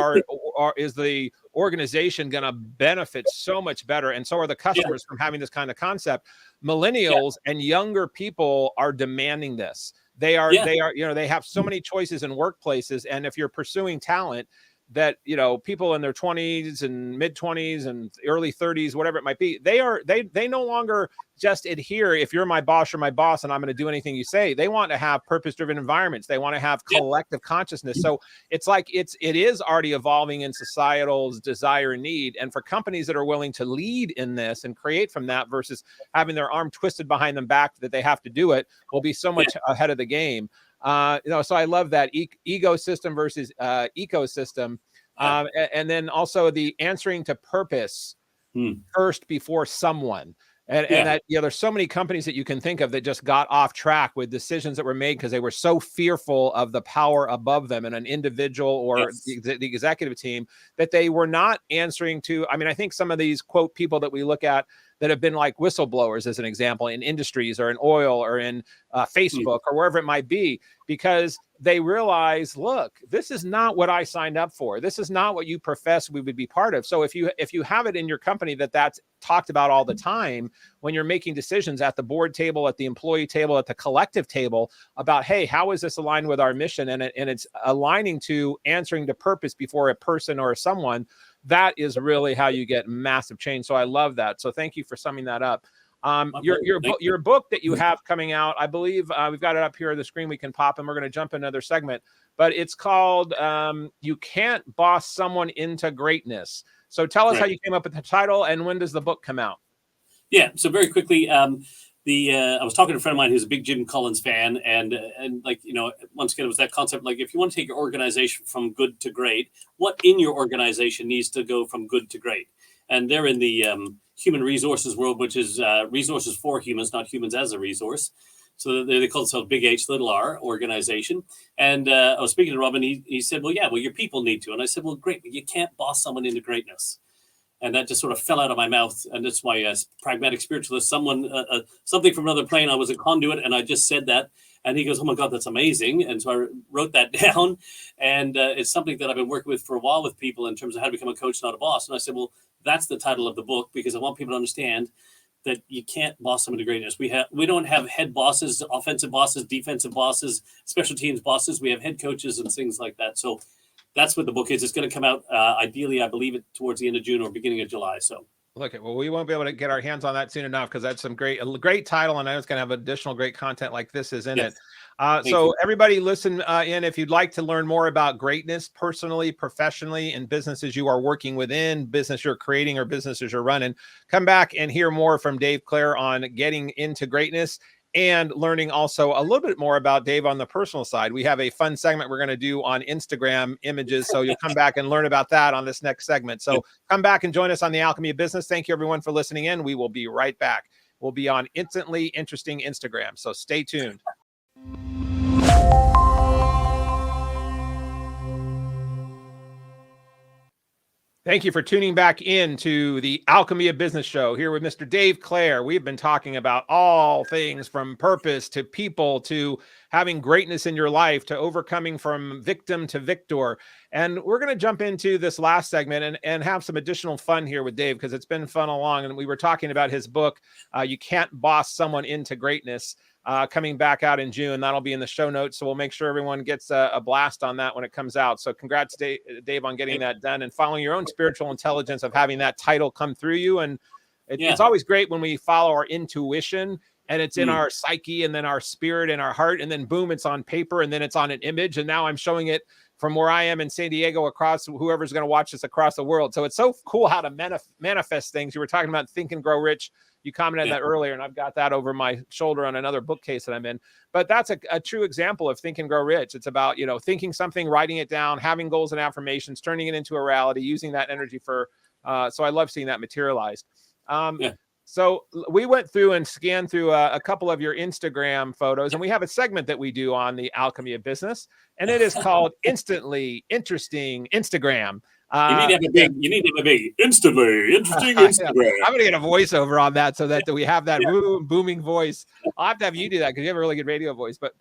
is the organization going to benefit so much better, and so are the customers from having this kind of concept. Millennials and younger people are demanding this. They have so many choices in workplaces. And if you're pursuing talent, that people in their 20s and mid 20s and early 30s, whatever it might be, they no longer just adhere. If you're my boss, you're my boss, and I'm going to do anything you say. They want to have purpose-driven environments. They want to have collective consciousness. So it's like it is already evolving in societal's desire and need. And for companies that are willing to lead in this and create from that versus having their arm twisted behind them back that they have to do it, will be so much ahead of the game. So I love that ecosystem versus ecosystem. And then also the answering to purpose first before someone. And that, there's so many companies that you can think of that just got off track with decisions that were made because they were so fearful of the power above them and an individual or the executive team, that they were not answering to. I mean, I think some of these quote people that we look at that have been like whistleblowers, as an example, in industries or in oil or in Facebook or wherever it might be, because they realize, look, this is not what I signed up for. This is not what you profess we would be part of. So if you have it in your company that's talked about all the time, when you're making decisions at the board table, at the employee table, at the collective table about, hey, how is this aligned with our mission? And it's aligning to answering to purpose before a person or someone. That is really how you get massive change. So I love that. So thank you for summing that up. Your book that you have coming out, I believe we've got it up here on the screen. We can pop, and we're going to jump another segment, but it's called You Can't Boss Someone into Greatness. So tell us how you came up with the title, and when does the book come out? Yeah. So very quickly, I was talking to a friend of mine who's a big Jim Collins fan, and once again, it was that concept, like, if you want to take your organization from good to great, what in your organization needs to go from good to great? And they're in the human resources world, which is resources for humans, not humans as a resource. So they call themselves Big H, Little R organization. And I was speaking to Robin. He said, well, your people need to. And I said, well, great, but you can't boss someone into greatness. And that just sort of fell out of my mouth. And that's why, as pragmatic spiritualist, something from another plane, I was a conduit, and I just said that. And he goes, oh my God, that's amazing. And so I wrote that down. And it's something that I've been working with for a while with people in terms of how to become a coach, not a boss. And I said, well, that's the title of the book, because I want people to understand that you can't boss someone to greatness. We don't have head bosses, offensive bosses, defensive bosses, special teams bosses. We have head coaches and things like that. So that's what the book is. It's going to come out ideally, I believe, it towards the end of June or beginning of July. So well, we won't be able to get our hands on that soon enough, because that's a great title, and I know it's going to have additional great content like this is in it. So everybody listen in. If you'd like to learn more about greatness personally, professionally, in businesses you are working within, business you're creating, or businesses you're running, come back and hear more from Dave Clare on getting into greatness, and learning also a little bit more about Dave on the personal side. We have a fun segment we're going to do on Instagram images. So you'll come back and learn about that on this next segment. So come back and join us on the Alchemy of Business. Thank you, everyone, for listening in. We will be right back. We'll be on Instantly Interesting Instagram. So stay tuned. Thank you for tuning back in to the Alchemy of Business Show here with Mr. Dave Clare. We've been talking about all things from purpose to people to having greatness in your life to overcoming from victim to victor. And we're going to jump into this last segment and have some additional fun here with Dave, because it's been fun along. And we were talking about his book, You Can't Boss Someone into Greatness, coming back out in June. That'll be in the show notes. So we'll make sure everyone gets a blast on that when it comes out. So congrats, Dave, on getting that done and following your own spiritual intelligence of having that title come through you. And it's always great when we follow our intuition, and it's in our psyche, and then our spirit and our heart, and then boom, it's on paper, and then it's on an image. And now I'm showing it from where I am in San Diego across whoever's going to watch this across the world. So it's so cool how to manifest things. You were talking about Think and Grow Rich. You commented that earlier, and I've got that over my shoulder on another bookcase that I'm in. But that's a true example of Think and Grow Rich. It's about, thinking something, writing it down, having goals and affirmations, turning it into a reality, using that energy for, so I love seeing that materialized. So we went through and scanned through a couple of your Instagram photos, and we have a segment that we do on the Alchemy of Business, and it is called Instantly Interesting Instagram. You need to have a big instantly interesting Instagram. I'm going to get a voiceover on that so that we have that booming voice. I'll have to have you do that because you have a really good radio voice. But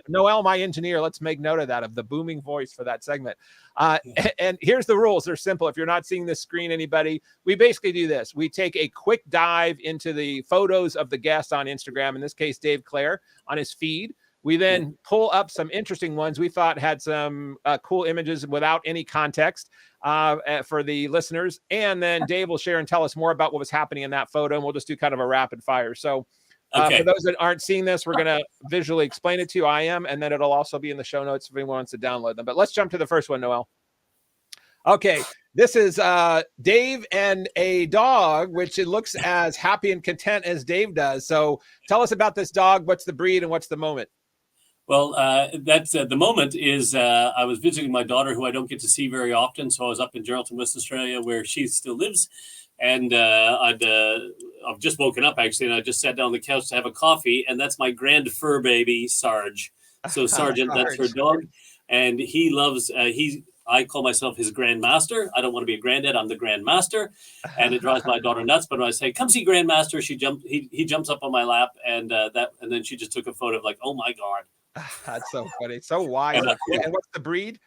Noel, my engineer, let's make note of that, of the booming voice for that segment. And here's the rules. They're simple. If you're not seeing this screen, anybody, we basically do this. We take a quick dive into the photos of the guest on Instagram, in this case, Dave Clare, on his feed. We then pull up some interesting ones we thought had some cool images without any context for the listeners. And then Dave will share and tell us more about what was happening in that photo. And we'll just do kind of a rapid fire. So for those that aren't seeing this, we're going to visually explain it to you. I am. And then it'll also be in the show notes if anyone wants to download them. But let's jump to the first one, Noel. Okay. This is Dave and a dog, which it looks as happy and content as Dave does. So tell us about this dog. What's the breed and what's the moment? Well, that's the moment is I was visiting my daughter, who I don't get to see very often. So I was up in Geraldton, West Australia, where she still lives. And I've just woken up, actually, and I just sat down on the couch to have a coffee. And that's my grand fur baby, Sarge. So Sergeant, that's her dog. And he loves, I call myself his grandmaster. I don't want to be a granddad. I'm the grandmaster. And it drives my daughter nuts. But when I say, come see grandmaster, he jumps up on my lap. And then she just took a photo of like, oh, my God. That's so funny. So wise. And what's the breed?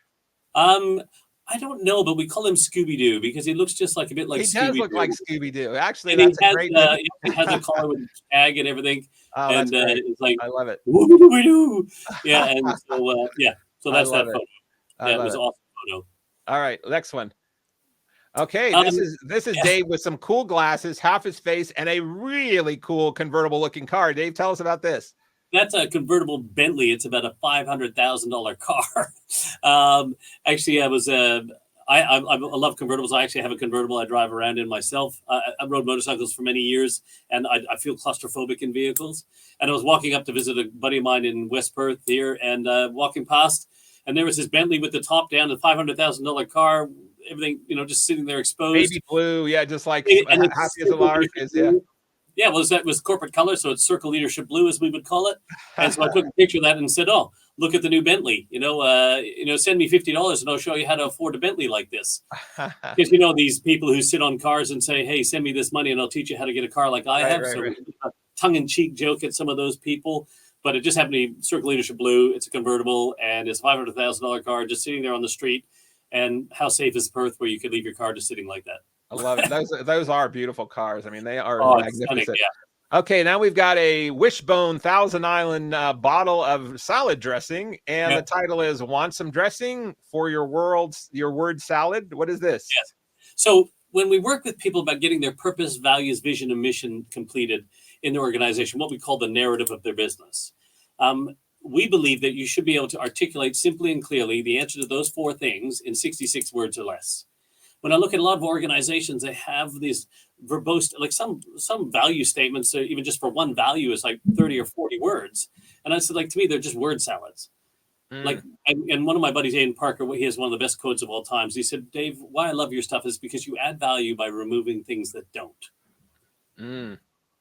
I don't know, but we call him Scooby-Doo because he looks just like a bit like Scooby-Doo. He does look like Scooby-Doo. Actually, and that's a great name. He has a collar with a tag and everything. Oh, and it's like, I love it. Woo-doo-doo-doo. Yeah, and so that's that photo. Yeah, it was an awesome photo. All right, next one. Okay, this is Dave with some cool glasses, half his face, and a really cool convertible-looking car. Dave, tell us about this. That's a convertible Bentley. It's about a $500,000 car. Actually, I love convertibles. I actually have a convertible I drive around in myself. I rode motorcycles for many years, and I feel claustrophobic in vehicles. And I was walking up to visit a buddy of mine in West Perth here, and walking past, and there was this Bentley with the top down, the $500,000 car, everything, just sitting there exposed. Baby blue, yeah, just like happy as a large is, yeah. Yeah, well, that was corporate color, so it's circle leadership blue, as we would call it. And so I took a picture of that and said, "Oh, look at the new Bentley. Send me $50 and I'll show you how to afford a Bentley like this." Because these people who sit on cars and say, "Hey, send me this money and I'll teach you how to get a car like I have." So a tongue-in-cheek joke at some of those people, but it just happened to be circle leadership blue. It's a convertible and it's a $500,000 car just sitting there on the street. And how safe is Perth where you could leave your car just sitting like that? I love it. Those are beautiful cars. I mean, they are magnificent. Stunning, yeah. Okay, now we've got a Wishbone Thousand Island bottle of salad dressing, and the title is "Want Some Dressing for Your Word Salad." What is this? Yes. So when we work with people about getting their purpose, values, vision, and mission completed in their organization, what we call the narrative of their business, we believe that you should be able to articulate simply and clearly the answer to those four things in 66 words or less. When I look at a lot of organizations, they have these verbose, like some value statements, even just for one value is like 30 or 40 words. And I said, to me, they're just word salads. And one of my buddies, Aiden Parker, he has one of the best quotes of all times. He said, "Dave, why I love your stuff is because you add value by removing things that don't."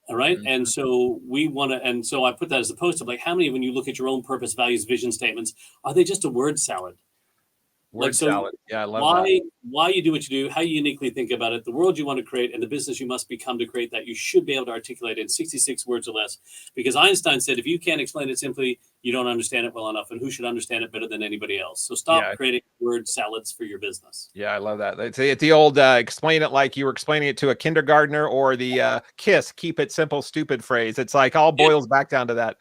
All right. Mm-hmm. And so I put that as a post of how many, when you look at your own purpose, values, vision statements, are they just a word salad? Salad. Yeah, I love that. Why you do what you do, how you uniquely think about it, the world you want to create, and the business you must become to create that, you should be able to articulate in 66 words or less. Because Einstein said, if you can't explain it simply, you don't understand it well enough. And who should understand it better than anybody else? So stop creating word salads for your business. Yeah, I love that. It's the old explain it like you were explaining it to a kindergartner, or the KISS, keep it simple, stupid phrase. It's all boils back down to that.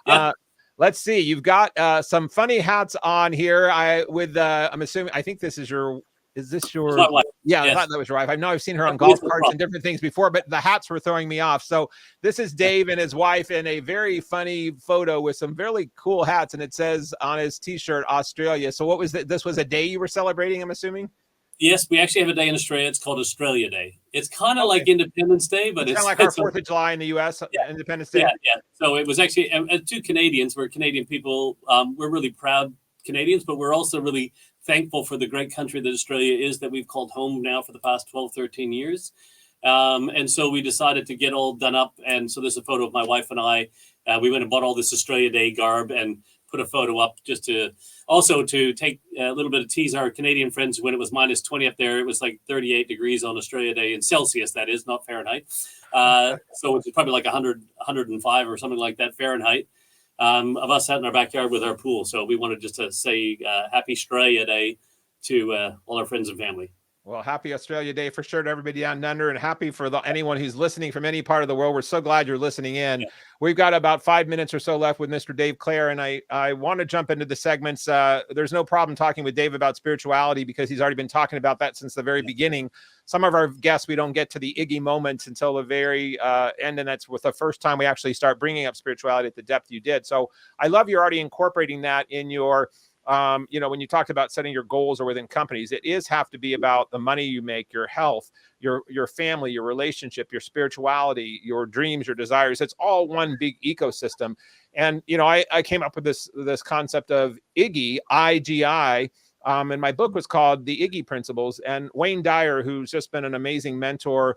Yeah. Let's see. You've got some funny hats on here. I'm assuming. I think this is your. Is this your? Yeah, yes. I thought that was your wife. I know I've seen her on golf carts and different things before, but the hats were throwing me off. So this is Dave and his wife in a very funny photo with some really cool hats, and it says on his T-shirt Australia. So what was that? This was a day you were celebrating, I'm assuming. Yes, we actually have a day in Australia. It's called Australia Day. It's kind of like Independence Day, but it's kind of like our 4th of July in the U.S. Independence Day. Yeah. So it was actually two Canadians. We're Canadian people. We're really proud Canadians, but we're also really thankful for the great country that Australia is, that we've called home now for the past 12, 13 years. And so we decided to get all done up. And so there's a photo of my wife and I. We went and bought all this Australia Day garb and put a photo up just to also to take a little bit of tease our Canadian friends. When it was minus 20 up there, it was like 38 degrees on Australia Day in Celsius, that is, not Fahrenheit. So it's probably like 100, 105 or something like that Fahrenheit. Of us out in our backyard with our pool. So we wanted just to say happy Australia Day to all our friends and family. Well, happy Australia Day for sure to everybody down under, and happy for anyone who's listening from any part of the world. We're so glad you're listening in. Yeah. We've got about 5 minutes or so left with Mr. Dave Clare, and I want to jump into the segments. There's no problem talking with Dave about spirituality because he's already been talking about that since the very beginning. Some of our guests, we don't get to the Iggy moments until the very end, and that's with the first time we actually start bringing up spirituality at the depth you did. So I love you're already incorporating that in your when you talked about setting your goals or within companies, it is have to be about the money you make, your health, your family, your relationship, your spirituality, your dreams, your desires. It's all one big ecosystem. And, I came up with this concept of Iggy, IGI, and my book was called The Iggy Principles. And Wayne Dyer, who's just been an amazing mentor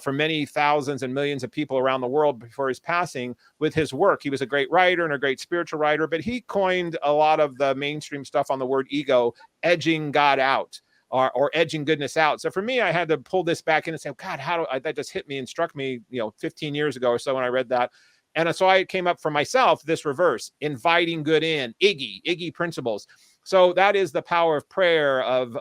for many thousands and millions of people around the world before his passing, with his work. He was a great writer and a great spiritual writer, but he coined a lot of the mainstream stuff on the word ego, edging God out or edging goodness out. So for me, I had to pull this back in and say, God, that just hit me and struck me, 15 years ago or so when I read that. And so I came up for myself, this reverse, inviting good in, Iggy principles. So that is the power of prayer, of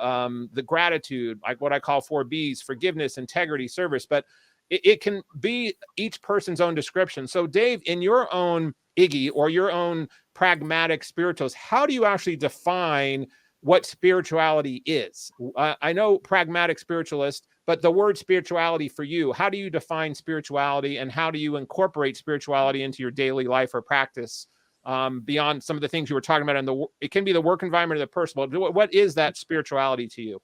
the gratitude, like what I call 4 B's, forgiveness, integrity, service. But it can be each person's own description. So Dave, in your own Iggy or your own pragmatic spirituals, how do you actually define what spirituality is? I know pragmatic spiritualist, but the word spirituality for you, how do you define spirituality, and how do you incorporate spirituality into your daily life or practice? Beyond some of the things you were talking about, it can be the work environment or the personal. What is that spirituality to you?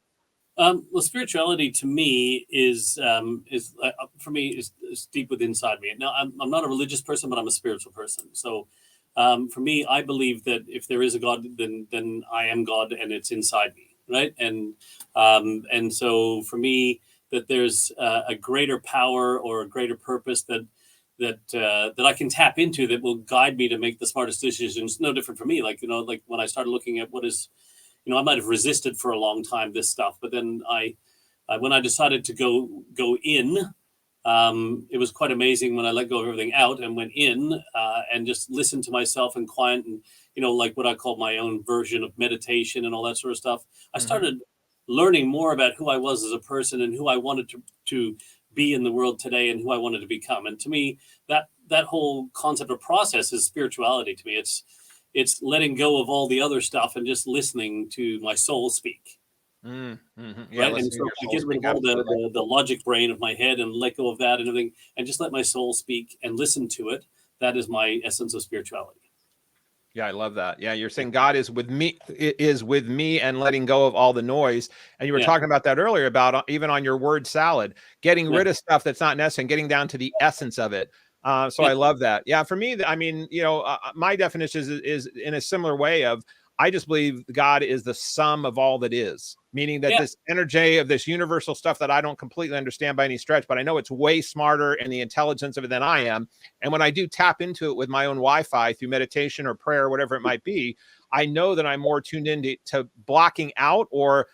Well, spirituality to me is for me is deep within inside me. Now, I'm not a religious person, but I'm a spiritual person. So, for me, I believe that if there is a God, then I am God, and it's inside me, right? And so for me, that there's a greater power or a greater purpose that I can tap into that will guide me to make the smartest decisions. No different for me. Like when I started looking at what is, I might have resisted for a long time this stuff, but then when I decided to go in, it was quite amazing when I let go of everything out and went in and just listened to myself and quiet and, like what I call my own version of meditation and all that sort of stuff. I started learning more about who I was as a person and who I wanted to be in the world today and who I wanted to become. And to me, that whole concept or process is spirituality to me. It's letting go of all the other stuff and just listening to my soul speak. Mm-hmm. Yeah, right. And so I get rid of all the logic brain of my head and let go of that and everything and just let my soul speak and listen to it. That is my essence of spirituality. Yeah, I love that. Yeah, you're saying God is with me and letting go of all the noise. And you were talking about that earlier about even on your word salad, getting rid of stuff that's not necessary and getting down to the essence of it. So I love that. Yeah, for me, I mean, my definition is in a similar way of, I just believe God is the sum of all that is, meaning that this energy of this universal stuff that I don't completely understand by any stretch, but I know it's way smarter in the intelligence of it than I am. And when I do tap into it with my own Wi-Fi through meditation or prayer, whatever it might be, I know that I'm more tuned into blocking out or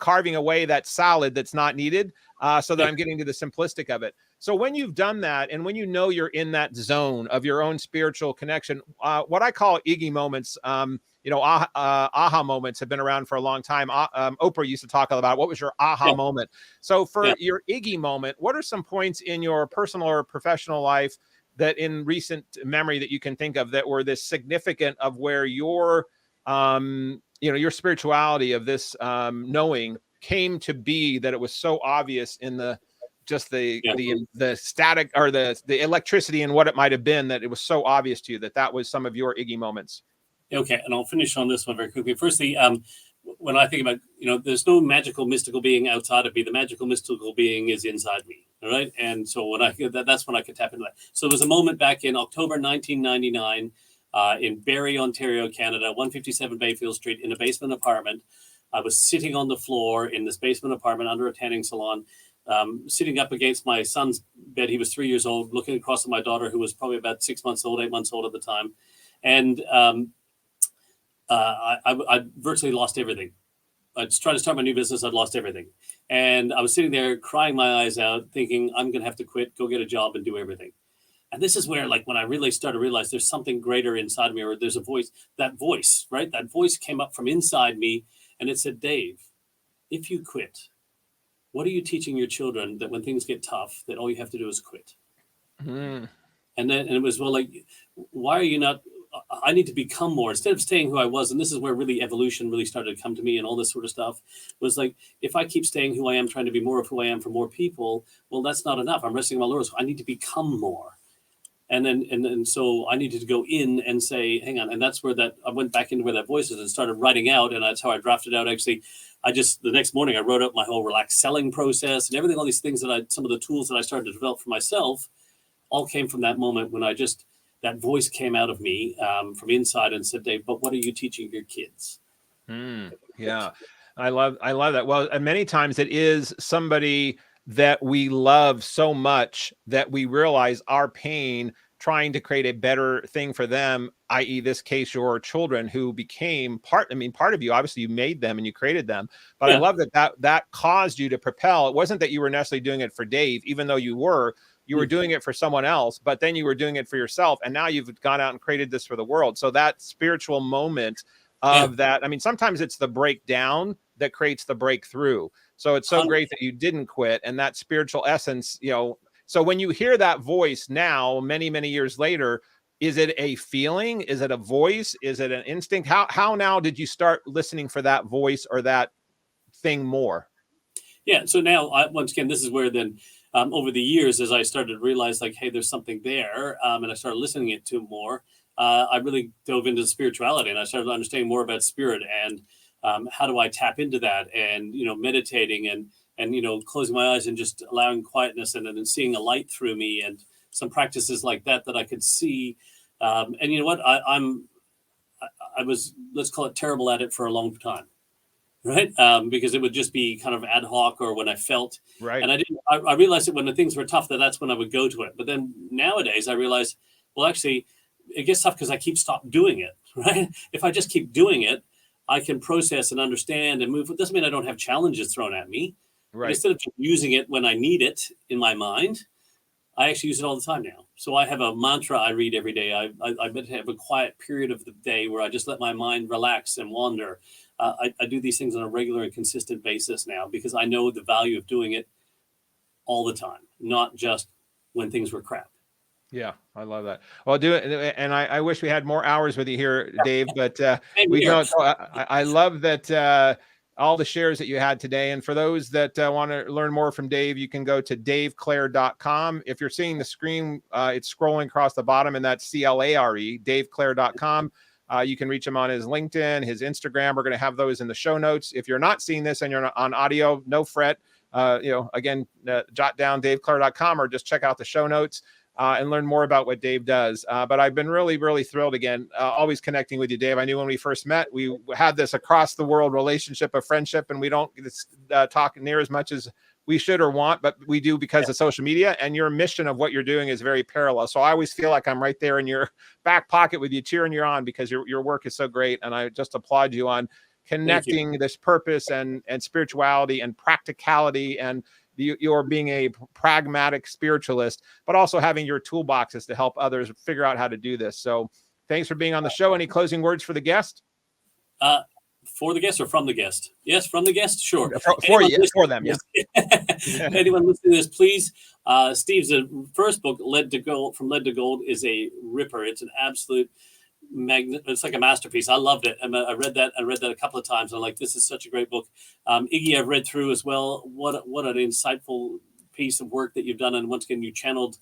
carving away that salad that's not needed, so that I'm getting to the simplistic of it. So when you've done that, and when you're in that zone of your own spiritual connection, what I call Iggy moments, aha moments have been around for a long time. Oprah used to talk about what was your aha moment. So for your Iggy moment, what are some points in your personal or professional life that in recent memory that you can think of that were this significant of where your spirituality of this knowing came to be, that it was so obvious in the static or the electricity and what it might have been, that it was so obvious to you that was some of your Iggy moments? Okay, and I'll finish on this one very quickly. Firstly, when I think about, there's no magical mystical being outside of me. The magical mystical being is inside me. All right, and so that's when I could tap into that. So there was a moment back in October 1999 in Barrie, Ontario, Canada, 157 Bayfield Street, in a basement apartment. I was sitting on the floor in this basement apartment under a tanning salon, sitting up against my son's bed. He was 3 years old, looking across at my daughter, who was probably about 6 months old, 8 months old at the time. And I virtually lost everything. I was trying to start my new business. I'd lost everything. And I was sitting there crying my eyes out thinking, I'm going to have to quit, go get a job and do everything. And this is where, like, when I really started to realize there's something greater inside of me, or there's a voice, right? That voice came up from inside me and it said, Dave, if you quit, what are you teaching your children that when things get tough, that all you have to do is quit? Mm. And it was, well, like, why are you not, I need to become more instead of staying who I was. And this is where really evolution really started to come to me, and all this sort of stuff was like, if I keep staying who I am, trying to be more of who I am for more people, well, that's not enough. I'm resting on my laurels. I need to become more. And so I needed to go in and say, hang on. And that's where I went back into where that voice is and started writing out. And that's how I drafted out. Actually, the next morning I wrote out my whole relaxed selling process and everything, all these things some of the tools that I started to develop for myself all came from that moment when that voice came out of me from inside and said, Dave, but what are you teaching your kids? Yeah, I love that. Well, and many times it is somebody that we love so much that we realize our pain trying to create a better thing for them, i.e. this case, your children who became part of you. Obviously you made them and you created them, but yeah. I love that caused you to propel. It wasn't that you were necessarily doing it for Dave, even though you were doing it for someone else, but then you were doing it for yourself. And now you've gone out and created this for the world. So that spiritual moment of that, sometimes it's the breakdown that creates the breakthrough. So it's so great that you didn't quit, and that spiritual essence, so when you hear that voice now, many, many years later, is it a feeling? Is it a voice? Is it an instinct? How now did you start listening for that voice or that thing more? Yeah. So now, once again, this is where then over the years, as I started to realize, like, hey, there's something there, and I started listening it to more, I really dove into spirituality, and I started understanding more about spirit and how do I tap into that, and meditating and closing my eyes and just allowing quietness and then seeing a light through me, and some practices like that I could see. And you know what, I was, let's call it, terrible at it for a long time. Right. Because it would just be kind of ad hoc or when I felt right. And I realized that when the things were tough, that's when I would go to it. But then nowadays I realize, well, actually it gets tough because I stopped doing it. Right. If I just keep doing it, I can process and understand and move. It doesn't mean I don't have challenges thrown at me. Right. But instead of using it when I need it in my mind, I actually use it all the time now. So I have a mantra I read every day. I have a quiet period of the day where I just let my mind relax and wander. I do these things on a regular and consistent basis now because I know the value of doing it all the time, not just when things were crap. Yeah, I love that. Well, do it. And I wish we had more hours with you here, Dave, but we don't. So I love that all the shares that you had today. And for those that want to learn more from Dave, you can go to daveclare.com. If you're seeing the screen, it's scrolling across the bottom, and that's CLARE, daveclare.com. You can reach him on his LinkedIn, his Instagram. We're going to have those in the show notes. If you're not seeing this and you're on audio, no fret. Again, jot down daveclare.com or just check out the show notes and learn more about what Dave does. But I've been really, really thrilled again, always connecting with you, Dave. I knew when we first met, we had this across the world relationship of friendship, and we don't talk near as much as we should or want, but we do because of social media, and your mission of what you're doing is very parallel. So I always feel like I'm right there in your back pocket with you, cheering you on, because your work is so great. And I just applaud you on connecting this purpose and spirituality and practicality, and you're being a pragmatic spiritualist, but also having your toolboxes to help others figure out how to do this. So thanks for being on the show. Any closing words for the guest? For the guest or from the guest? Yes, from the guest, sure. For them, yes. Anyone listening to this, please. Steve's first book, From Lead to Gold, is a ripper. It's an absolute magnet. It's like a masterpiece. I loved it. And I read that a couple of times. I'm like, this is such a great book. Iggy, I've read through as well. What an insightful piece of work that you've done. And once again, you channeled.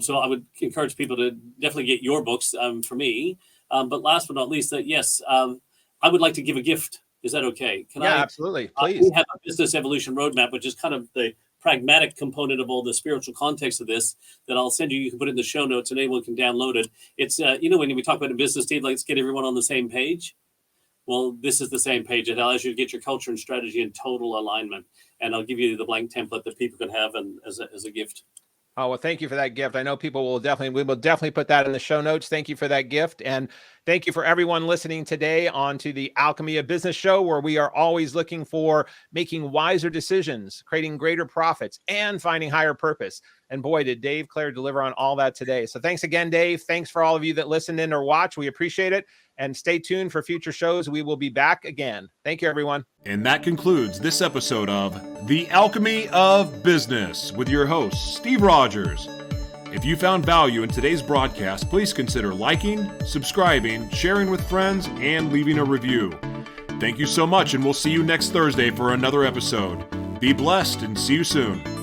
So I would encourage people to definitely get your books for me. But last but not least, yes, I would like to give a gift. Is that okay? Absolutely. Please. We have a business evolution roadmap, which is kind of the pragmatic component of all the spiritual context of this that I'll send you. You can put it in the show notes and anyone can download it. It's, when we talk about a business, Steve, let's get everyone on the same page. Well, this is the same page. It allows you to get your culture and strategy in total alignment. And I'll give you the blank template that people can have as a gift. Oh, well, thank you for that gift. I know we will definitely put that in the show notes. Thank you for that gift. And thank you for everyone listening today on to the Alchemy of Business Show, where we are always looking for making wiser decisions, creating greater profits, and finding higher purpose. And boy, did Dave Clare deliver on all that today. So thanks again, Dave. Thanks for all of you that listened in or watch. We appreciate it. And stay tuned for future shows. We will be back again. Thank you, everyone. And that concludes this episode of The Alchemy of Business with your host, Steve Rodgers. If you found value in today's broadcast, please consider liking, subscribing, sharing with friends, and leaving a review. Thank you so much, and we'll see you next Thursday for another episode. Be blessed and see you soon.